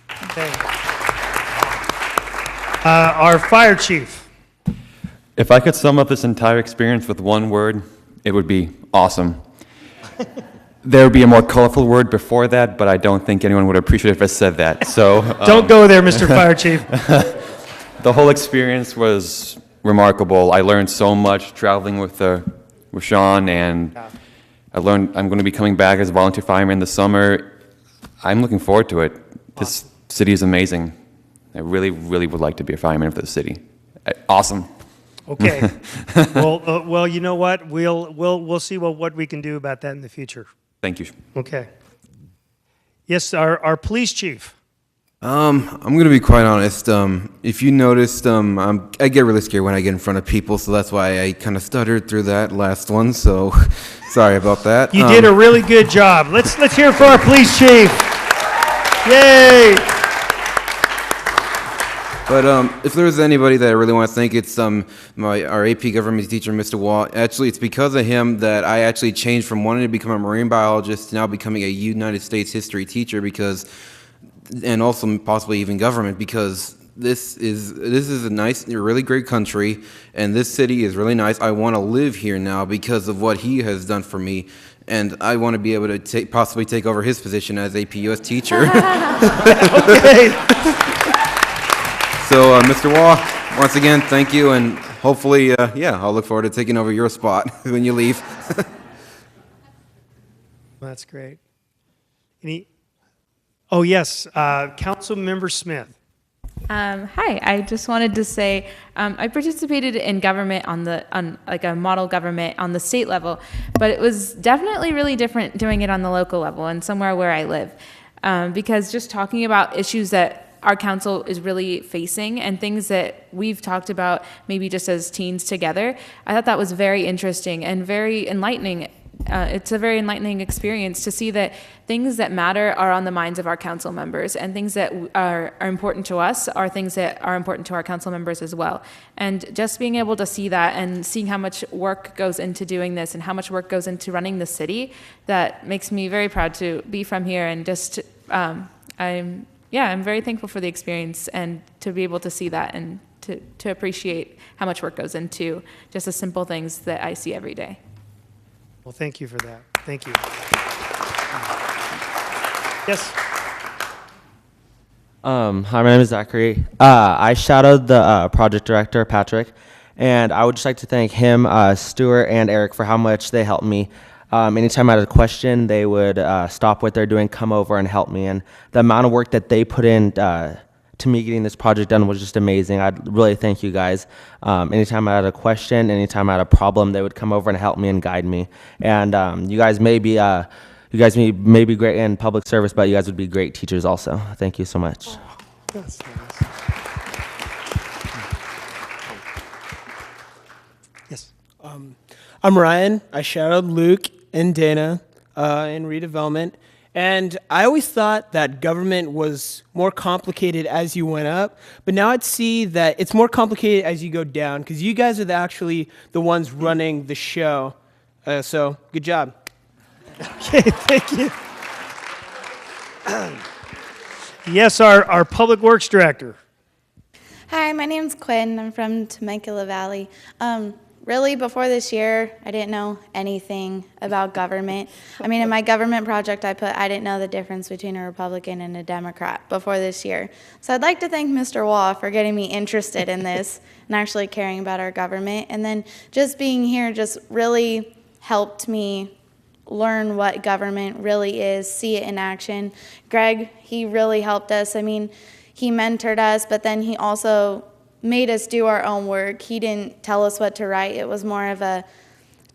Thanks. Our fire chief. If I could sum up this entire experience with one word, it would be awesome. There would be a more colorful word before that, but I don't think anyone would appreciate it if I said that. So Don't go there, Mr. Fire Chief. The whole experience was remarkable. I learned so much traveling with Sean, and I learned I'm going to be coming back as a volunteer fireman this summer. I'm looking forward to it. This city is amazing. I really, really would like to be a fireman for the city. Awesome. Okay. Well, you know what? We'll see what we can do about that in the future. Thank you. Okay. Yes, our police chief. I'm going to be quite honest. If you noticed, I get really scared when I get in front of people, so that's why I kind of stuttered through that last one. So sorry about that. You did a really good job. Let's hear it for our police chief. Yay! But if there's anybody that I really want to thank, it's our AP government teacher, Mr. Watt. Actually, it's because of him that I actually changed from wanting to become a marine biologist to now becoming a United States history teacher, and also possibly even government, because this is a nice, really great country, and this city is really nice. I want to live here now because of what he has done for me, and I want to be able to possibly take over his position as AP US teacher. Okay. So, Mr. Waugh, once again, thank you, and hopefully, I'll look forward to taking over your spot when you leave. That's great. Oh, yes, Council Member Smith. Hi, I just wanted to say I participated in government on like a model government on the state level, but it was definitely really different doing it on the local level and somewhere where I live, because just talking about issues that our council is really facing and things that we've talked about maybe just as teens together, I thought that was very interesting and very enlightening. It's a very enlightening experience to see that things that matter are on the minds of our council members, and things that are important to us are things that are important to our council members as well. And just being able to see that and seeing how much work goes into doing this and how much work goes into running the city, that makes me very proud to be from here. And just I'm very thankful for the experience and to be able to see that and to appreciate how much work goes into just the simple things that I see every day. Well, thank you for that. Thank you. Yes. Hi, my name is Zachary. I shadowed the project director, Patrick, and I would just like to thank him, Stuart, and Eric for how much they helped me. Anytime I had a question, they would stop what they're doing, come over and help me. And the amount of work that they put in to me getting this project done was just amazing. I'd really thank you guys. Anytime I had a question, anytime I had a problem, they would come over and help me and guide me. And you guys may be great in public service, but you guys would be great teachers also. Thank you so much. Oh, that's nice. Yes. I'm Ryan. I shadowed Luke and Dana in redevelopment. And I always thought that government was more complicated as you went up, but now I'd see that it's more complicated as you go down, because you guys are actually the ones running the show. So good job. Okay, thank you. Yes, our Public Works Director. Hi, my name's Quinn. I'm from Temecula Valley. Really, before this year, I didn't know anything about government. I mean, in my government project I didn't know the difference between a Republican and a Democrat before this year. So I'd like to thank Mr. Wall for getting me interested in this and actually caring about our government. And then just being here just really helped me learn what government really is, see it in action. Greg, he really helped us. I mean, he mentored us, but then he also made us do our own work. He didn't tell us what to write. It was more of a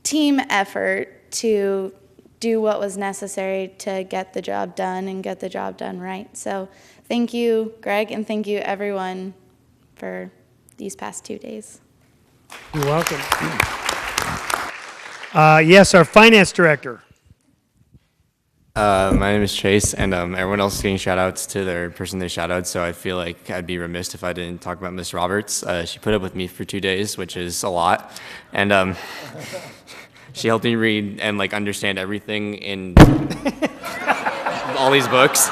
team effort to do what was necessary to get the job done and get the job done right. So thank you, Greg, and thank you, everyone, for these past 2 days. You're welcome. Yes, our Finance Director. My name is Chase, and everyone else is getting shout-outs to their person they shout-out, so I feel like I'd be remiss if I didn't talk about Miss Roberts. She put up with me for 2 days, which is a lot, and she helped me read and like understand everything in all these books.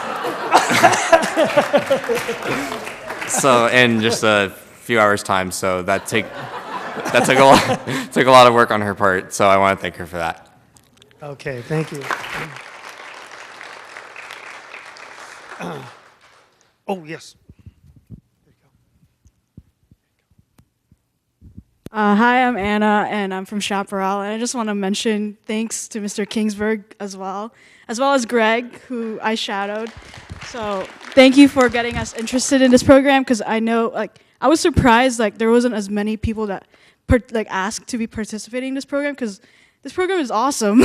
So in just a few hours' time, so that took a lot of work on her part. So I want to thank her for that. Okay, thank you. Oh, yes. Hi, I'm Anna, and I'm from Chaparral, and I just want to mention thanks to Mr. Kingsburg as well as Greg, who I shadowed. So thank you for getting us interested in this program, because I know, I was surprised, there wasn't as many people that, asked to be participating in this program, because this program is awesome.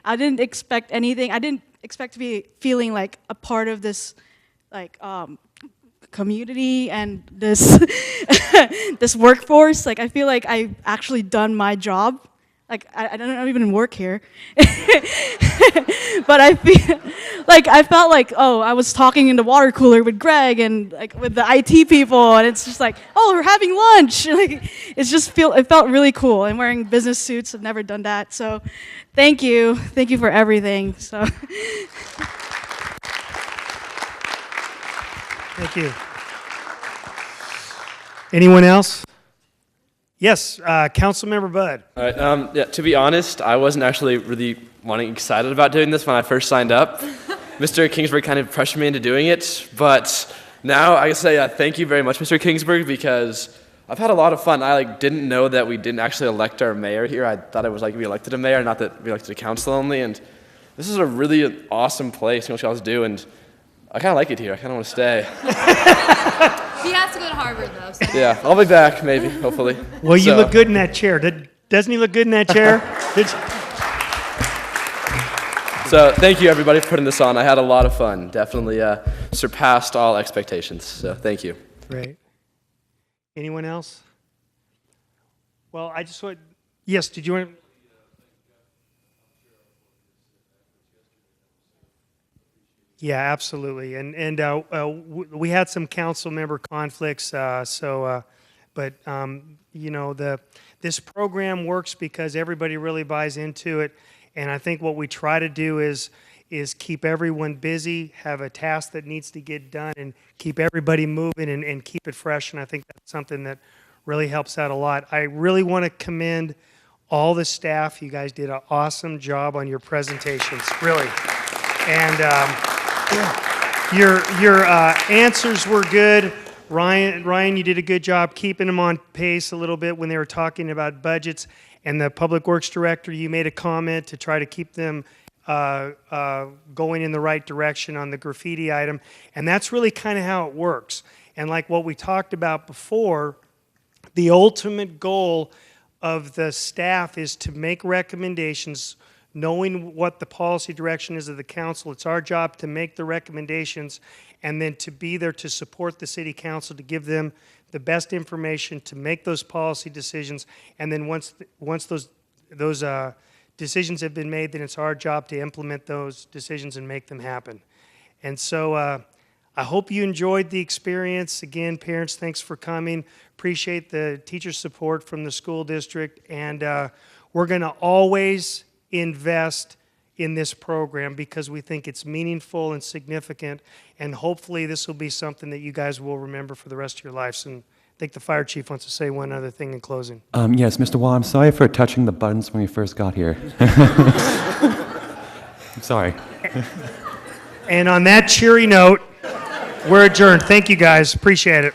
I didn't expect anything. I didn't expect to be feeling like a part of this, community and this this workforce. I feel like I've actually done my job. I don't even work here, but I felt like, oh, I was talking in the water cooler with Greg and with the IT people, and it's just oh, we're having lunch. It felt really cool. And wearing business suits, I've never done that. So, thank you for everything. So. Thank you. Anyone else? Yes, Councilmember Budd. All right. Yeah, to be honest, I wasn't actually really excited about doing this when I first signed up. Mr. Kingsburg kind of pressured me into doing it, but now I can say thank you very much, Mr. Kingsburg, because I've had a lot of fun. I didn't know that we didn't actually elect our mayor here. I thought it was we elected a mayor, not that we elected a council only. And this is a really awesome place, what you guys do, and I kind of like it here. I kind of want to stay. He has to go to Harvard, though. So. Yeah, I'll be back, maybe, hopefully. Well, you look good in that chair. Doesn't he look good in that chair? So thank you, everybody, for putting this on. I had a lot of fun. Definitely surpassed all expectations. So thank you. Great. Anyone else? Well, I just want... Yes, did you want... Yeah, absolutely. And we had some council member conflicts, but this program works because everybody really buys into it. And I think what we try to do is keep everyone busy, have a task that needs to get done, and keep everybody moving and keep it fresh. And I think that's something that really helps out a lot. I really want to commend all the staff. You guys did an awesome job on your presentations, really. And your answers were good. Ryan, you did a good job keeping them on pace a little bit when they were talking about budgets. And the Public Works Director, you made a comment to try to keep them going in the right direction on the graffiti item. And that's really kind of how it works. And like what we talked about before, the ultimate goal of the staff is to make recommendations knowing what the policy direction is of the council. It's our job to make the recommendations and then to be there to support the city council, to give them the best information to make those policy decisions. And then once those decisions have been made, then it's our job to implement those decisions and make them happen. And so I hope you enjoyed the experience. Again, parents, thanks for coming. Appreciate the teacher support from the school district. And we're going to always invest in this program because we think it's meaningful and significant, and hopefully this will be something that you guys will remember for the rest of your lives. And I think the fire chief wants to say one other thing in closing. Yes, Mr. Wall, I'm sorry for touching the buttons when we first got here. I'm sorry. And on that cheery note, we're adjourned. Thank you, guys. Appreciate it.